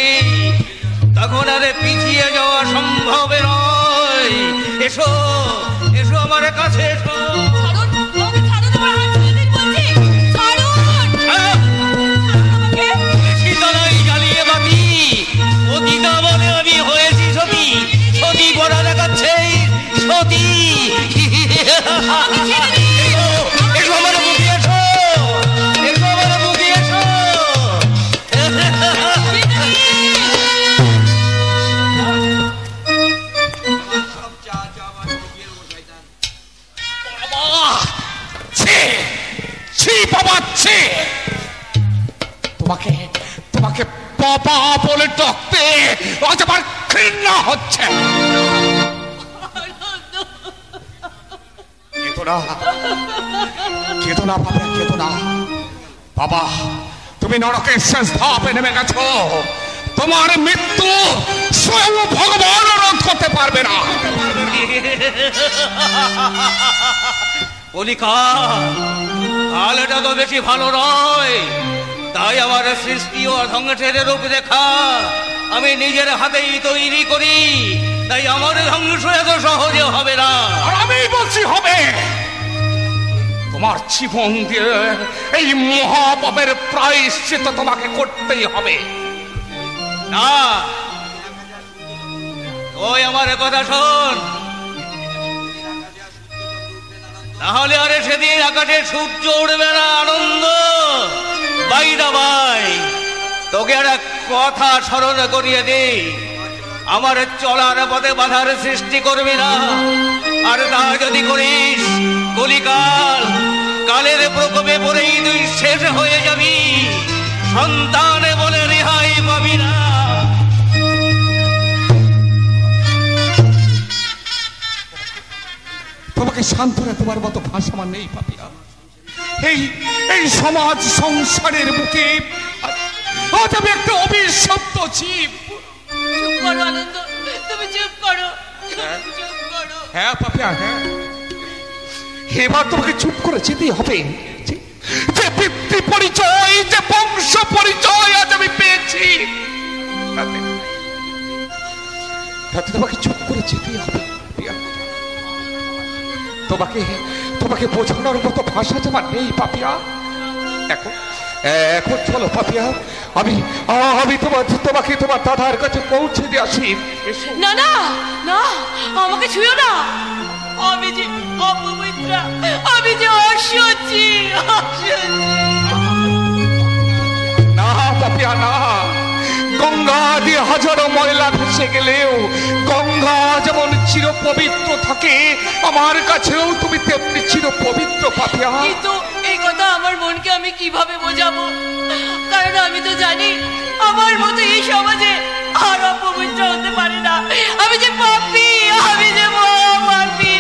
Speaker 3: তখন আর পিছিয়ে যাওয়া সম্ভব নয়। এসো এসো আমার কাছে এসো। জ্বালিয়ে বাতি অতীতা বলে আমি হয়েছি সতী, সতী বলা দেখাচ্ছে সতী। এসো আমার বুকে এসো, এসো আমার বুকে এসো।
Speaker 6: তোমাকে তোমাকে বাবা বলে ডাকতে আজ আমার ঘৃণা হচ্ছে। কেঁদো না বাবা, কেঁদো না বাবা। তুমি নরকের শেষ ধাপে নেমে গেছো। তোমার মৃত্যু স্বয়ং ভগবান রোধ করতে পারবে না।
Speaker 3: কলিকা কালটা তো বেশি ভালো নয়, তাই আমার সৃষ্টি ও ধ্বংসের রূপ দেখা আমি নিজের হাতেই তৈরি করি, তাই আমার ধ্বংস এত সহজে হবে না।
Speaker 6: আর আমি বলছি হবে। তোমার জীবন দিয়ে এই মহাপাপের প্রায়শ্চিত্ত তোমাকে করতেই হবে।
Speaker 3: না, ওই আমার কথা শোন, তাহলে আরে সেদিন আকাশে সূর্য উঠবে না। আনন্দ বাইরা ভাই, তোকে একটা কথা স্মরণ করিয়ে দিই, আমার চলার পথে বাধার সৃষ্টি করবি না। আর তা যদি করিস কলিকাল কালের প্রকোপে পড়েই তুই শেষ হয়ে যাবি, সন্তান বলে রেহাই পাবি না।
Speaker 6: তোমাকে সান্ত্বনা তোমার মতো ভাষা আমার নেই পাপিয়া। এই এই সমাজ সংসারের বুকে আজ আমি একটা অভিশপ্ত জীব।
Speaker 5: চুপ করো আনন্দ, তুমি চুপ করো, চুপ করো।
Speaker 6: হ্যাঁ পাপিয়া, হ্যাঁ, এবার তোমাকে চুপ করে যেতেই হবে। যে পিতৃ পরিচয়, যে বংশ পরিচয় আজ আমি পেয়েছি, তাতে তোমাকে চুপ করে যেতেই হবে। তোমাকে তোমাকে বোঝানোর মতো ভাষা আমার নেই পাপিয়া। এখন এখন চলো পাপিয়া, আমি আমি তোমাকে তোমার দাদার কাছে পৌঁছে দিয়ে আসি।
Speaker 5: না না না, আমাকে ছুঁয়ো না। আমি যে অপবিত্রা, আমি যে অসহ্যি।
Speaker 6: না পাপিয়া না, গঙ্গা দিয়ে হাজারো ময়লা ভেসে গেলেও গঙ্গা যেমন চির পবিত্র থাকে, আমার কাছেও তুমি তেমনি চির পবিত্র পাপিয়া।
Speaker 5: কিন্তু এই কথা আমার মনকে আমি কিভাবে বোঝাবো? কারণ আমি তো জানি আমার মতো এই সমাজে আর অপবিত্র হতে পারে না। আমি যে পাপী, আমি যে পাপী।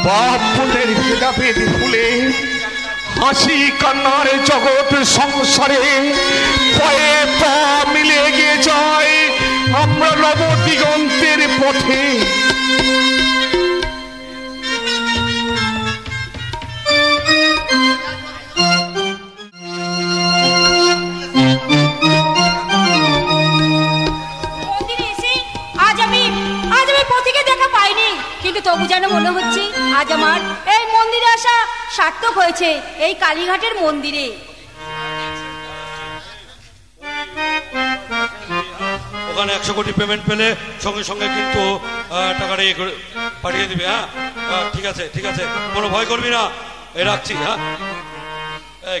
Speaker 6: পাপ পুণ্যের ভেদাভেদ ভুলে হাসি কান্নার জগৎ সংসারে পায়ে পা মিলে গিয়ে যায় আমরা নব দিগন্তের পথে।
Speaker 5: কিন্তু তবু যেন মনে হচ্ছে আজ আমার এই মন্দিরে আসা সার্থক হয়েছে, এই কালীঘাটের মন্দিরে।
Speaker 4: ওখানে 100 কোটি পেমেন্ট পেলে সঙ্গে সঙ্গে কিন্তু টাকাটা পাঠিয়ে দিবি। হ্যাঁ ঠিক আছে ঠিক আছে, কোনো ভয় করবি না, এ রাখছি। হ্যাঁ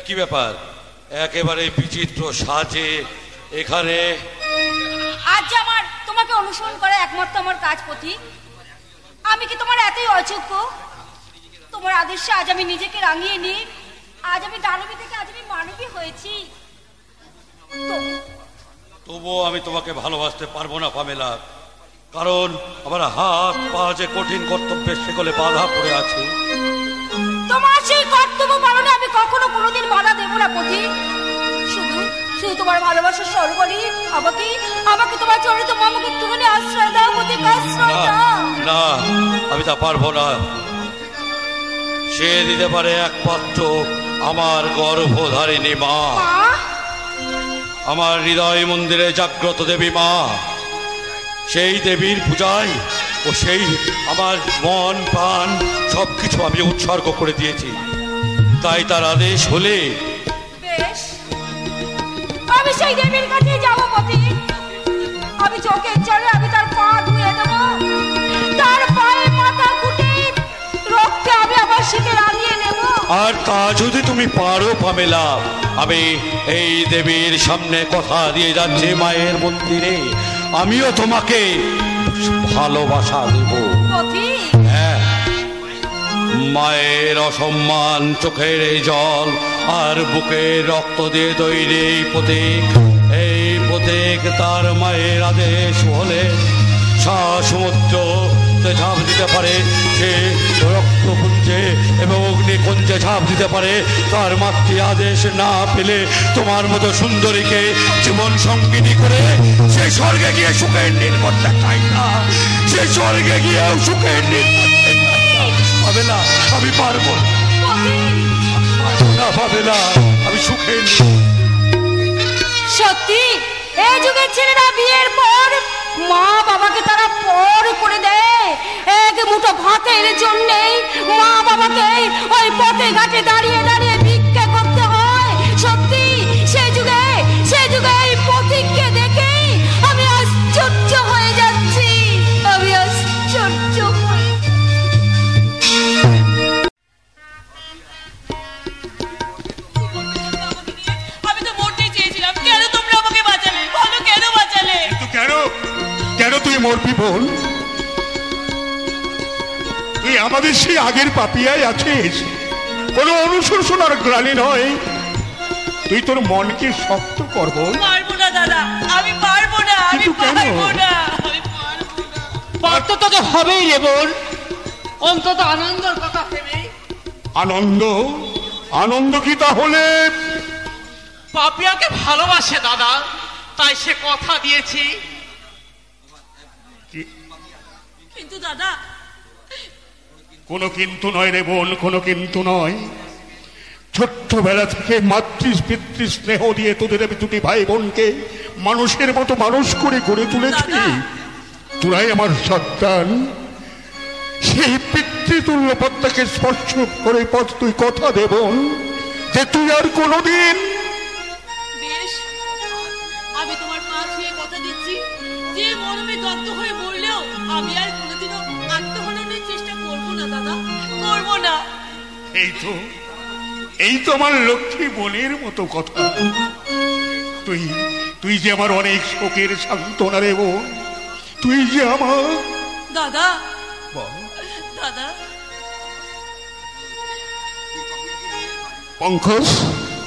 Speaker 4: কি ব্যাপার, একেবারে বিচিত্র সাজে এখানে?
Speaker 5: আজ আমার তোমাকে অনুসরণ করা একমাত্র আমার কাজ পথিক। আমি কি তোমার এতই অযোগ্য? তোমার আদেশে আজ আমি নিজেকে রাঙিয়ে নিই। আজ আমি দানবী থেকে আজ আমি মানবী হয়েছি।
Speaker 4: তবুও আমি তোমাকে ভালোবাসতে পারবো না পামেলা, কারণ আমার হাত পা যে কঠিন কর্তব্যের শেকলে বাধা পড়ে আছে।
Speaker 5: তোমার সেই কর্তব্য পালনে আমি কখনো কোনোদিন বাধা দেবো না পথিক। শুধু শুধু তোমার ভালোবাসার সর্বলি আমাকে তোমার চরিত্র আমাকে একটুখানি আশ্রয় দাও পথিক, আশ্রয় দাও।
Speaker 4: না আমি তা পারবো না। সে দিতে পারে একমাত্র আমার গর্ভধারিণী মা, আমার হৃদয় মন্দিরে জাগ্রত দেবী মা। সেই দেবীর পূজায় ও সেই আমার মন প্রাণ সবকিছু আমি উৎসর্গ করে দিয়েছি। তাই তার আদেশ হলে
Speaker 5: বেশ, আমি সেই দেবীর কাছে যাবো পথিক। আমি চোখের জলে আমি তার পা ধুয়ে দেবো, তার পায়ে মাথা কুটে রক্তে আমি আমার শিকে রাঙিয়ে নেব।
Speaker 4: আর তা যদি তুমি পারো পামেলা, আমি এই দেবীর সামনে কথা দিয়ে যাচ্ছি মায়ের মন্দিরে আমিও তোমাকে ভালোবাসা দেব। হ্যাঁ, মায়ের অসম্মান, চোখের এই জল আর বুকের রক্ত দিয়ে তৈরি এই প্রতীক তার মায়ের আদেশ হলে সমুদ্র ঝাঁপ দিতে পারে, সে রক্তকুঞ্জে এবং অগ্নিকুঞ্জে ঝাঁপ দিতে পারে। তার মাতৃ আদেশ না পেলে তোমার মতো সুন্দরীকে জীবন সঙ্গিনী করে সে স্বর্গে গিয়ে সুখের নীল করতে চাই না, সে স্বর্গে গিয়েও সুখের নীল করতে চাই না। পাবে না, আমি পারবো না, পাবে না, আমি সুখের নীল।
Speaker 5: সত্যি এই যুগের ছেলেরা বিয়ের পর মা বাবাকে তারা পর করে দেয়। এক মুঠো ভাতের জন্যে মা বাবাকে ওই পথে ঘাটে দাঁড়িয়ে দাঁড়িয়ে ভিক্ষা করতে হয়। সত্যি সে যুগে এই পথিককে দেখে আমি আশ্চর্য হয়ে যাচ্ছি, আমি আশ্চর্য হয়ে। আমি তো মরতেই চেয়েছিলাম, কেন তোমরা আমাকে বাঁচালে? বলো কেন বাঁচালে?
Speaker 6: কেন তুই মরবি বল? তুই আমাদের সেই আগের পাপিয়ায় আছিস, কোনো অনুশোচনার গ্লানি নয়। তুই তোর মনকে শক্ত করব।
Speaker 5: পারবো না দাদা, আমি পারবো না, আমি পারবো না।
Speaker 3: পারতে তোকে হবেই রে বোন, অন্তত আনন্দের কথা ভেবে।
Speaker 6: আনন্দ কি তাহলে?
Speaker 3: পাপিয়াকে ভালোবাসে দাদা, তাই সে কথা দিয়েছি।
Speaker 5: কিন্তু দাদা,
Speaker 6: কোনো কিন্তু নয় রে বোন, কোনো কিন্তু নয়। ছোট্টবেলা থেকে পিতৃ স্নেহ দিয়ে তোদের আমি দুটি ভাই বোনকে মানুষের মতো মানুষ করে গড়ে তুলেছি। তোরাই আমার সন্তান। সেই পিতৃতুল্য পদ্মাকে স্পর্শ করে পথ তুই কথা দেবন যে তুই আর কোনোদিন।
Speaker 5: বেশ, আমি তোমার পা ছুঁয়ে কথা দিচ্ছি, যে মরমে দগ্ধ হয়ে মরলেও আমি আর কোনোদিনও আত্মহননের চেষ্টা করবো না দাদা, করবো না।
Speaker 6: এই তো আমার লক্ষ্মী বোনের মতো কথা। তুই যে আমার অনেক শোকের সান্ত্বনা রে বোন, তুই যে আমার
Speaker 5: দাদা। দাদা
Speaker 6: পঙ্কজ,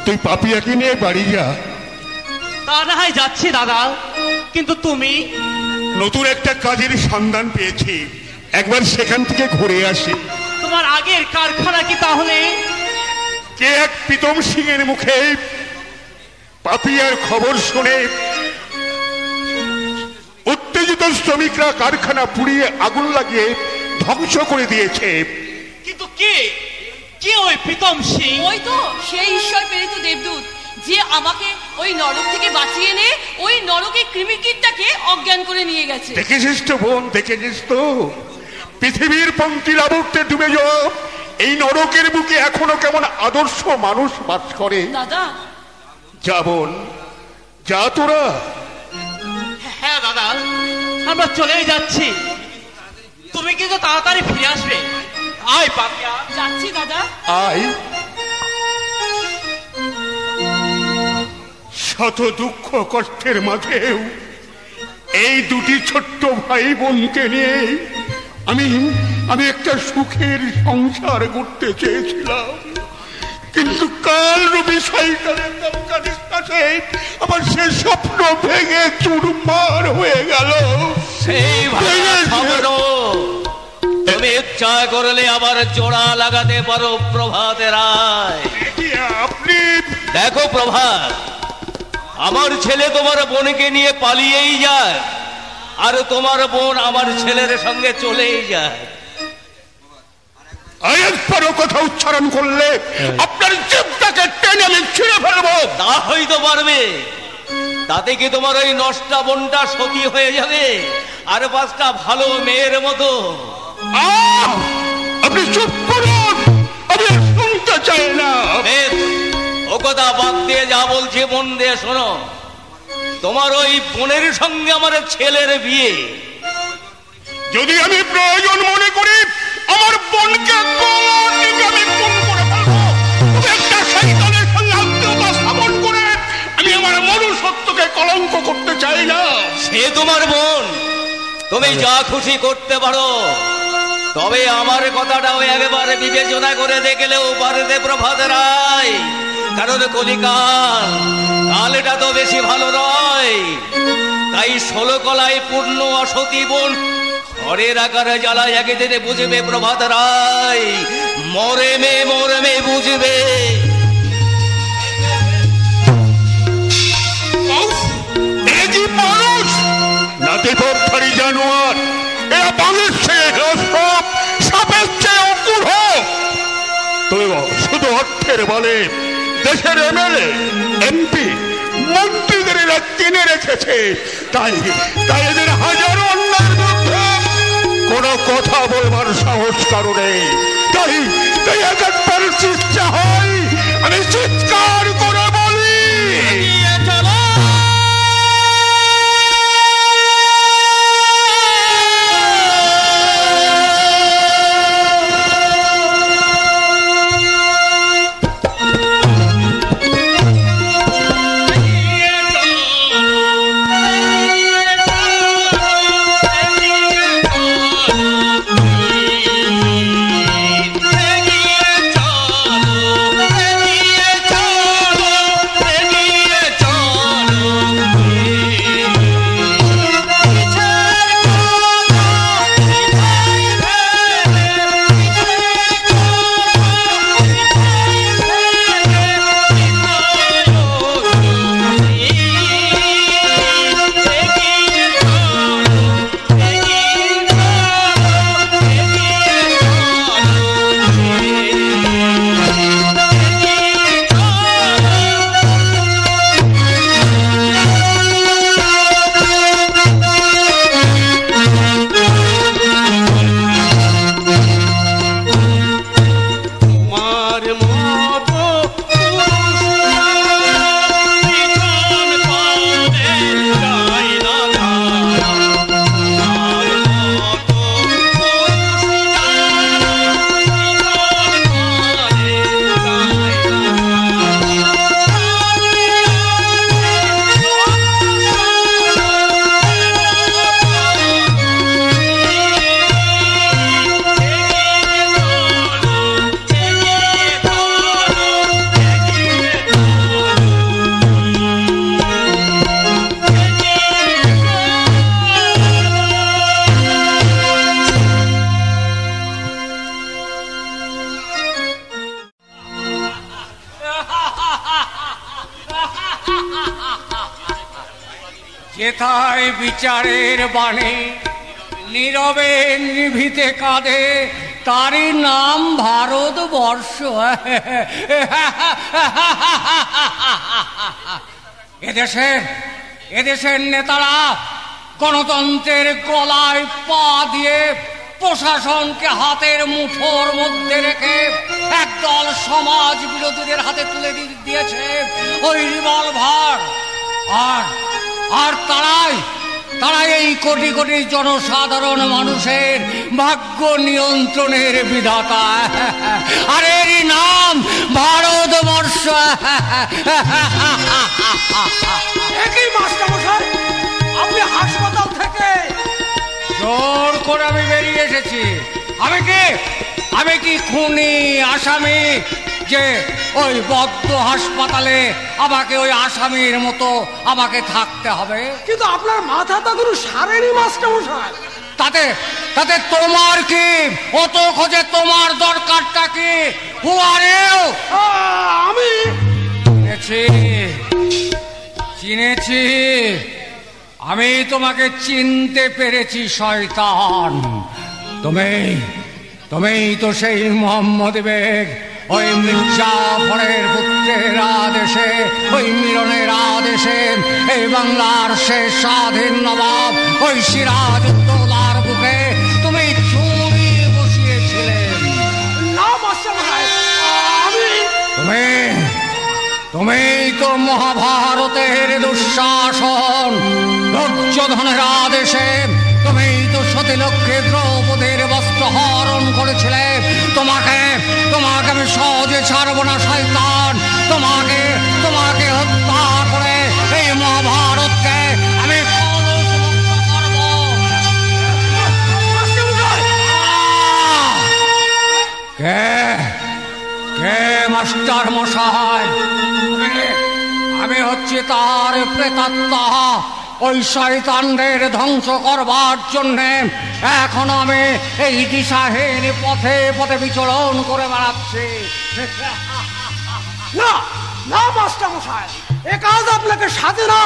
Speaker 6: তুই পাপিয়াকে নিয়ে বাড়ি যা।
Speaker 7: তা না হয় যাচ্ছি দাদা, কিন্তু তুমি?
Speaker 6: নতুন একটা কাজের সন্ধান পেয়েছি, একবার সেখান থেকে ঘুরে আসি।
Speaker 7: তোমার আগের কারখানা কি তাহলে?
Speaker 6: কে এক প্রীতম সিং এর মুখে পাপিয়ার খবর শুনে উত্তেজিত শ্রমিকরা কারখানা পুড়িয়ে আগুন লাগিয়ে ধ্বংস করে দিয়েছে।
Speaker 7: কিন্তু কে ওই প্রীতম সিং?
Speaker 5: ওই তো সেই ঈশ্বর প্রেরিত দেবদূত যে আমাকে ওই নরক থেকে বাঁচিয়ে এনে ওই নরকের কৃমিকীটটাকে অজ্ঞান করে নিয়ে গেছে।
Speaker 6: দেখেছিস তো বোন, দেখেছিস তো? পৃথিবীর পঙ্ক্তির আবর্তে ডুবে যাও এই নরকের বুকে এখনো কেমন আদর্শ মানুষ বাস করে।
Speaker 5: দাদা
Speaker 6: যা বোন, যা তোরা।
Speaker 7: হ্যাঁ দাদা, আমরা চলেই যাচ্ছি, তুমি কিন্তু তাড়াতাড়ি ফিরে আসবে। আয় পাপিয়া।
Speaker 5: যাচ্ছি দাদা।
Speaker 6: আয়। শত দুঃখ কষ্টের মাঝেও এই দুটি ছোট্ট ভাই বোনকে নিয়ে আমি একটা সুখের সংসার করতে চেয়েছিলাম, কিন্তু কাল রূপী শয়তানের দমকানির কাছে আমার সে স্বপ্ন ভেঙে চুরমার হয়ে গেল।
Speaker 7: সেই তুমি ইচ্ছা করলে আবার জোড়া লাগাতে পারো প্রভাতের রায়।
Speaker 6: আপনি
Speaker 7: দেখো প্রভাত, আমার ছেলে তোমার বোনকে নিয়ে পালিয়েই যায়, আর তোমার বোন আমার ছেলের সঙ্গে চলেই যায়।
Speaker 6: আরেকবারও কথা উচ্চারণ করলে আপনার জিভটাকে টেনে আমি ছিঁড়ে ফেলবো।
Speaker 7: তা হয়তো পারবে, তাতে কি তোমার ওই নষ্টা বোনটা সতী হয়ে যাবে আর পাঁচটা ভালো মেয়ের মতো?
Speaker 6: আপনি চুপ করুন, আমি শুনতে চাই না।
Speaker 7: ও কথা বাদ দিয়ে যা বলছি মন দিয়ে শোনো। তোমার ওই বোনের সঙ্গে আমার ছেলের বিয়ে,
Speaker 6: যদি আমি প্রয়োজন মনে করি আমার বোনকে আমি খুন করে ফেলবো। একটা শয়তানের সঙ্গে আত্মীয়তা স্থাপন করে আমি আমার মনুষ্যত্বকে কলঙ্ক করতে চাই না।
Speaker 7: সে তোমার বোন, তুমি যা খুশি করতে পারো, তবে আমার কথাটাও একেবারে বিবেচনা করে দেখলেও পারতে প্রভাত রায়। কারণ কাল এটা তো বেশি ভালো নয়। তাই 16 কলায় পূর্ণ অসতী বোন ঘরের আকারে জ্বালায় একে দিনে বুঝবে প্রভাত রায়, মরে মে বুঝবে।
Speaker 6: মানুষ নাতি পক্ষারি জানোয়ার, এরা বাংলার চেয়ে সাপের চেয়ে অকুল হোক। তবে শুধু অর্থের বলে দেশের এমএলএ এমপি মন্ত্রীদের এরা কিনে রেখেছে। তাই এদের হাজারো অন্যায়ের মধ্যে কোনো কথা বলবার সাহস কারণে তাই একবার ইচ্ছা হয় আমি চিৎকার করে বলি,
Speaker 3: যেথায় বিচারের বাণী নীরবে নিভিতে কাঁদে, তারই নাম ভারতবর্ষ। এদেশের নেতারা গণতন্ত্রের গলায় পা দিয়ে প্রশাসনকে হাতের মুঠোর মধ্যে রেখে একদল সমাজ বিরোধীদের হাতে তুলে দিয়েছে ওই রিভলভার। আর তারাই এই কোটি কোটি জনসাধারণ মানুষের ভাগ্য নিয়ন্ত্রণের বিধাতা। আর এরই নাম ভারতবর্ষ।
Speaker 2: একই মাস্টারমশাই, আপনি হাসপাতাল থেকে
Speaker 3: জোর করে আমি বেরিয়ে এসেছি। আমি কি খুনি আসামি যে ওই বদ্ধ হাসপাতালে আমাকে ওই আসামির মতো আমাকে থাকতে হবে?
Speaker 2: কিন্তু আপনার মাথা তো কোনো সারেনি মাস্টারমশাই।
Speaker 3: তাতে তোমার কি? অত খোঁজে তোমার দরকারটা কি? হু আর ইউ?
Speaker 2: আমি
Speaker 3: চিনেছি, আমি তোমাকে চিনতে পেরেছি শয়তান। তুমি তো সেই মোহাম্মদ বেগ, ওই মির্জাফরের পুত্রের আদেশে, ওই মিলনের আদেশে এই বাংলার শেষ স্বাধীন নবাব ওই সিরাজউদ্দৌলার বুকে তুমি ছুরি বসিয়েছিলেন।
Speaker 2: না মাস্টারমশাই,
Speaker 3: তুমি তো মহাভারতের দুঃশাসন দুর্যোধনের আদেশে তুমি তো সতীলক্ষ্মী দ্রৌপদীর বস্ত্র হরণ করেছিলে। তোমাকে আমি সহজে ছাড়ব না শয়তান। তোমাকে হত্যা করে এই মহাভারতকে আমি করব। কে মাস্টার মশাই? আমি হচ্ছে তার প্রেতাত্মা। ওই শয়তানদের ধ্বংস করবার জন্যে এখন আমি এই দিশাহীন পথে পথে বিচরণ করে বেড়াচ্ছি।
Speaker 2: না না মাস্টারমশাই, এ কাজ আপনাকে সাজে না।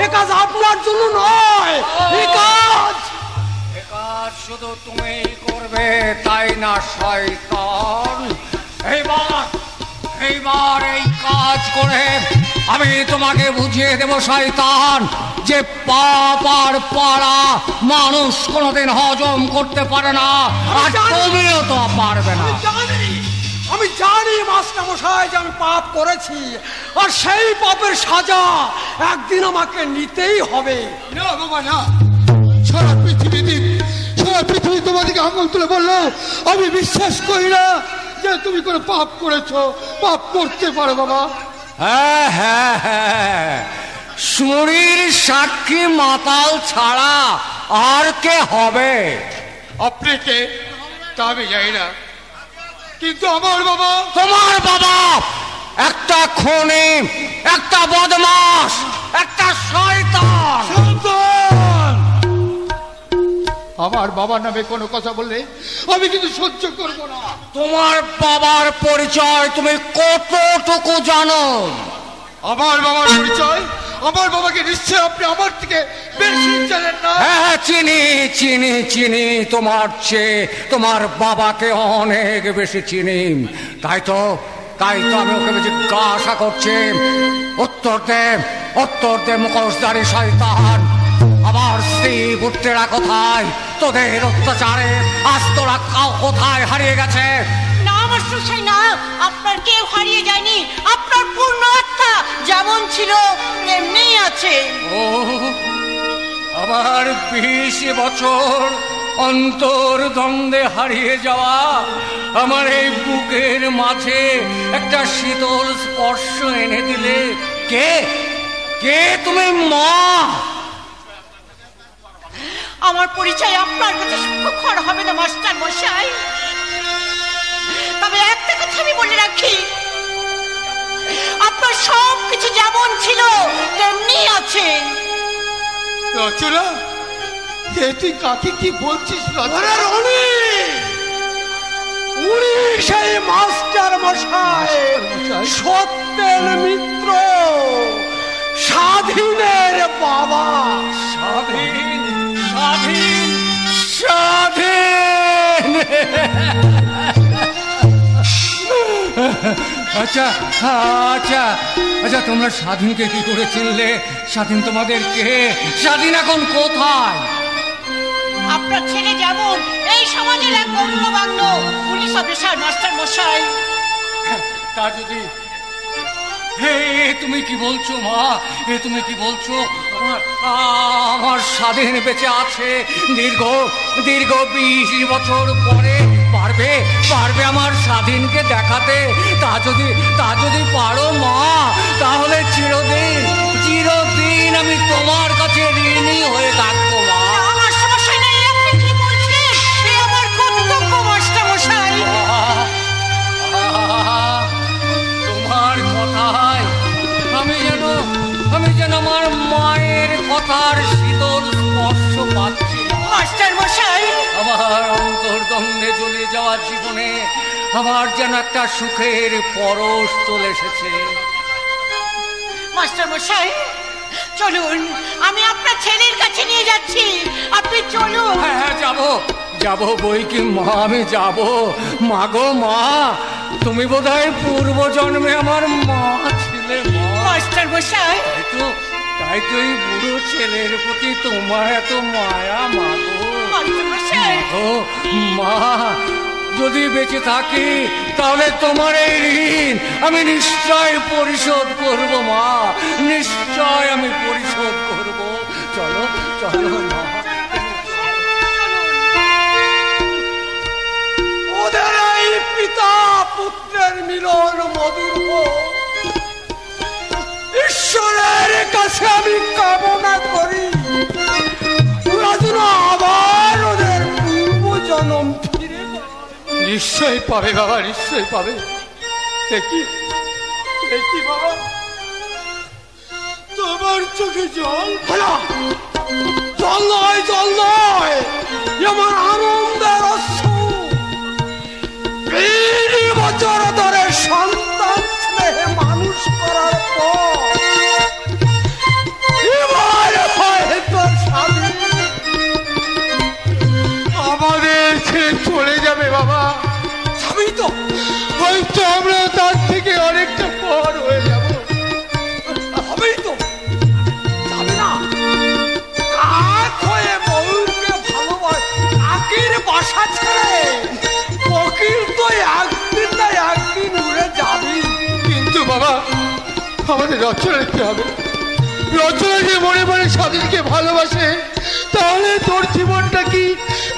Speaker 2: এ কাজ আপনার জন্য নয়। এ কাজ
Speaker 3: শুধু তুমি করবে তাই না শয়তান? এইবার এই কাজ করে আমি তোমাকে বুঝিয়ে দেব শয়তান, যে পাপ আর পাড়া মানুষ কোনোদিন হজম করতে পারে না, আর তুমিও তো পারবে না।
Speaker 2: আমি জানি মাস্টারমশাই যে আমি পাপ করেছি, আর সেই পাপের সাজা একদিন আমাকে নিতেই হবে।
Speaker 11: না বাবা না, সারা পৃথিবী তোমাদেরকে আঙুল তুলে বললো, আমি বিশ্বাস করি না যে তুমি কোনো পাপ করেছো, পাপ করতে পারো বাবা।
Speaker 3: হ্যাঁ, শরীর সাক্ষী মাতাল ছাড়া আর কে হবে?
Speaker 11: আপনি কে তা আমি জানি না, কিন্তু আমার বাবা।
Speaker 3: তোমার বাবা একটা খুনি, একটা বদমাশ, একটা শয়তান।
Speaker 11: আমার বাবার নামে কোনো কথা বললে আমি কিন্তু সহ্য করব না।
Speaker 3: তোমার বাবার পরিচয় তুমি কতটুকু জানো?
Speaker 11: আমার বাবার পরিচয়? আমার বাবাকে নিশ্চয় আপনি আমার থেকে বেশি জানেন না।
Speaker 3: হ্যাঁ, চিনি তোমার চেয়ে তোমার বাবাকে অনেক বেশি চিনি। তাই তো আমি ওকে জিজ্ঞাসা করছি, উত্তর দে মুখোশধারী শয়তান। আমার স্ত্রী পুত্রেরা কোথায়? তোদের অত্যাচারে আজ তোরা কোথায় হারিয়ে গেছে?
Speaker 8: না মাস্টারমশাই না, আপনার কেউ হারিয়ে যায়নি। আপনার পূর্ণ আত্মা যেমন ছিল তেমনি আছে।
Speaker 3: আবার 20 বছর অন্তর্দ্বন্দ্বে হারিয়ে যাওয়া আমার এই বুকের মাঝে একটা শীতল স্পর্শ এনে দিলে। কে তুমি? মা?
Speaker 8: আমার পরিচয় আপনার কাছে সুখকর হবে না মাস্টার মশাই, তবে একটা কথা আমি বলে রাখি, আপনার সব কিছু যেমন ছিল তেমনি আছে।
Speaker 11: রচনা, তুই কাকে কি বলছিস?
Speaker 2: উনি সেই মাস্টার মশাই, সত্যের মিত্র, স্বাধীনের বাবা।
Speaker 3: স্বাধীন স্বাধীন স্বাধীন। আচ্ছা আচ্ছা আচ্ছা, তোমরা স্বাধীনকে কি করে চিনলে? স্বাধীন তোমাদের কে? স্বাধীন এখন কোথায়?
Speaker 8: আপনার ছেলে যেমন এই সমাজের এক গণ্যমান্য পুলিশ অফিসার মাস্টার মশাই।
Speaker 3: তা যদি তুমি কি বলছো মা? তুমি কি বলছো? আমার স্বাধীন বেঁচে আছে দীর্ঘ 20 বছর পরে পারবে আমার স্বাধীনকে দেখাতে? তা যদি পারো মা, তাহলে চিরদিন আমি তোমার কাছে ঋণী হয়ে থাকবো মা।
Speaker 8: আমার সমস্যা নেই, আপনি কি বলছেন? এই আমার কর্তব্য মাস্টার মশাই।
Speaker 3: তোমার কথায় আমি যেন আমার মায়ের কথার শীতল স্পর্শ পাচ্ছি
Speaker 8: মাস্টার মশাই।
Speaker 3: আমার অন্তর্দ্বন্দ্বে চলে যাওয়ার জীবনে আমার যেন একটা সুখের পরশ চলে এসেছে।
Speaker 8: মাস্টার মশাই চলুন, আমি আপনার ছেলের কাছে নিয়ে যাচ্ছি, আপনি চলুন।
Speaker 3: হ্যাঁ যাবো বই কি মা, আমি যাবো। মা গো মা, তুমি বোধহয় পূর্ব জন্মে আমার মা ছিলে মা।
Speaker 8: মাস্টার মশাই
Speaker 3: তাই তো এই বুড়ো ছেলের প্রতি তোমার এত মায়া মা গো। মা, যদি বেঁচে থাকি তাহলে তোমার এই ঋণ আমি নিশ্চয় পরিশোধ করব মা, নিশ্চয় আমি পরিশোধ করব। চলো মা।
Speaker 2: ওদের এই পিতা পুত্রের মিলন মধুর হোক, ঈশ্বরের কাছে আমি কামনা করি ওরা যেন আবার ওদের পূর্ব জন্ম ফিরে পায়।
Speaker 3: নিশ্চয়ই পাবে বাবা, নিশ্চয়ই পাবে। দেখি বাবা,
Speaker 2: তোমার চোখে জল? জল নয়, আমার আনন্দের অশ্রু। 20 বছর ধরে সন্তান স্নেহে মানুষ করার পর এবার হয়তো স্বাধীন
Speaker 12: আমাদের ছেড়ে চলে যাবে বাবা।
Speaker 2: যাবি তো?
Speaker 12: হয়তো আমরা তার থেকে অনেকটা পর হয়ে যাব।
Speaker 2: হবেই তো, যাবে না? কাক হয়ে ময়ূরকে ভালোবাসে, কাকের বাসা ছেড়ে কোকিল তো একদিন উড়ে যাবি।
Speaker 12: কিন্তু বাবা, আমাদের রচনা লিখতে হবে। রচনা যে মনে মনে স্বাধীনকে ভালোবাসে, তাহলে তোর জীবনটা কি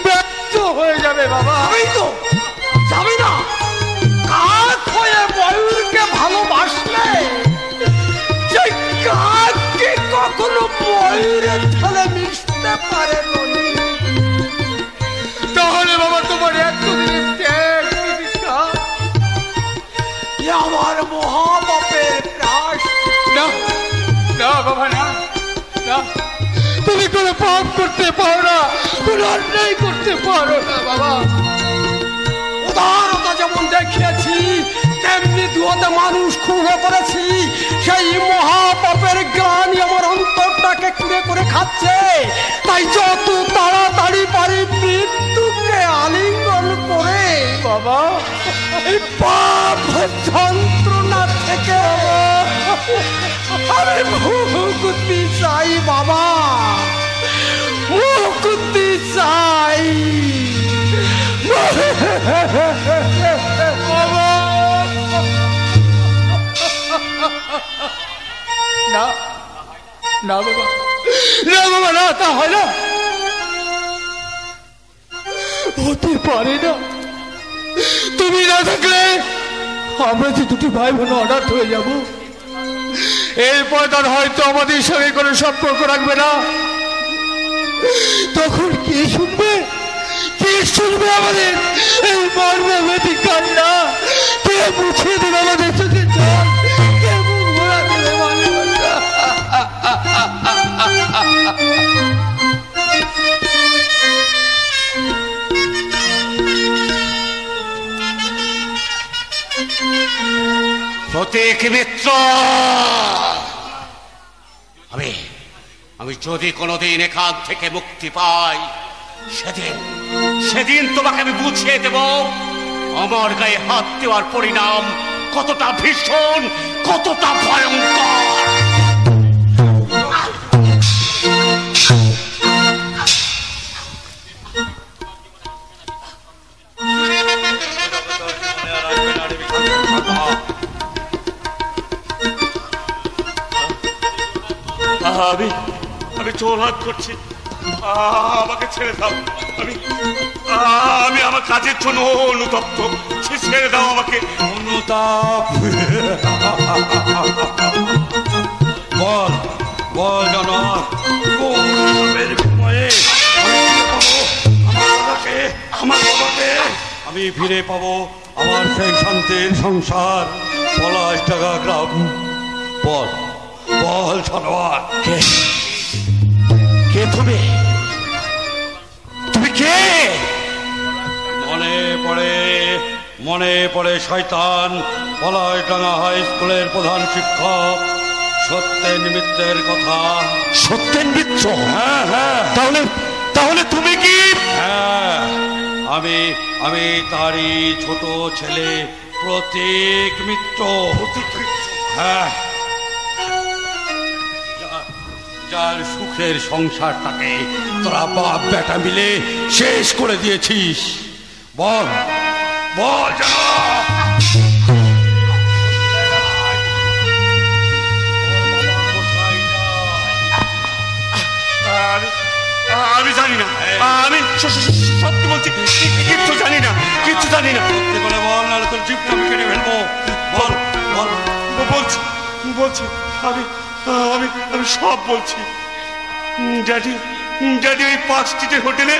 Speaker 12: ব্যর্থ হয়ে যাবে বাবা।
Speaker 2: এই তো যাবে না? কাক হয়ে ময়ূরকে ভালোবাসলে যে কাক কি কখনো ময়ূরের ছেলে মিশতে পারে ননি?
Speaker 12: তাহলে বাবা তোমার এতদিনের ত্যাগ প্রতিষ্ঠা
Speaker 2: আমার মহাপাপের প্রাস।
Speaker 12: না বাবা, না, তুমি কোনো পাপ করতে পারো না, কোনো অন্যায় করতে পারো না বাবা।
Speaker 2: উদারতা যেমন দেখিয়েছি, তেমনি দুহাতে মানুষ খুন করেছি। সেই মহাপাপের গ্লানি আমার অন্তরটাকে কুড়ে করে খাচ্ছে। তাই যত তাড়াতাড়ি পারি মৃত্যুকে আলিঙ্গন করে
Speaker 12: বাবা
Speaker 2: এই পাপ যন্ত্রণা থেকে আমি মুক্তি চাই বাবা, মুক্তি চাই
Speaker 12: বাবা। না বাবা, না, তা হয় না, হতে পারে না। তুমি না থাকলে আমরা যে দুটি ভাই বোন অনাথ হয়ে যাব। এরপর তার হয়তো আমাদের সঙ্গে কোনো সম্পর্ক রাখবে না। তখন কে শুনবে আমাদের এই মর্মবেদী কান্না? কে মুছে দেবে আমাদের চোখে জল? কে মুখ ভরা দেবে ভালোবাসা?
Speaker 13: প্রতীক মিত্র, আমি যদি কোনোদিন এখান থেকে মুক্তি পাই, সেদিন সেদিন তোমাকে আমি বুঝিয়ে দেব আমার গায়ে হাত দেওয়ার পরিণাম কতটা ভীষণ, কতটা ভয়ঙ্কর।
Speaker 6: আমি চোরাত করছি, আমাকে ছেড়ে দাও। আমি আমার কাজের জন্য অনুতপ্ত, ছেড়ে দাও আমাকে।
Speaker 4: অনুতাপ? বল বল জানোয়ার, কোন বিনিময়ে আমার বাবাকে আমি ফিরে পাবো, আমার সেই শান্তির সংসার, পলাশ টাকা গ্রাম। বল বল জানোয়ার,
Speaker 13: কে তুমি? তুমি কে?
Speaker 4: মনে পড়ে শয়তান, পলাশডাঙ্গা হাই স্কুলের প্রধান শিক্ষক সত্যেন মিত্রের কথা।
Speaker 13: সত্যেন মিত্র?
Speaker 4: হ্যাঁ হ্যাঁ।
Speaker 13: তাহলে তুমি কি?
Speaker 4: হ্যাঁ, আমি তারই ছোট ছেলে প্রতীক মিত্র। হ্যাঁ, যার সুখের সংসারটাকে তোরা বাপ বেটা মিলে শেষ করে দিয়েছিস। বল বল জানো।
Speaker 6: আমি জানি না, আমি সত্যি বলছি, কিচ্ছু জানি না।
Speaker 4: সত্যি করে বল, নাহলে তোর জিভটা আমি কেটে ফেলবো। বল বল।
Speaker 6: বলছি আমি সব বলছি। ড্যাডি ওই 5 স্ট্রিটের হোটেলে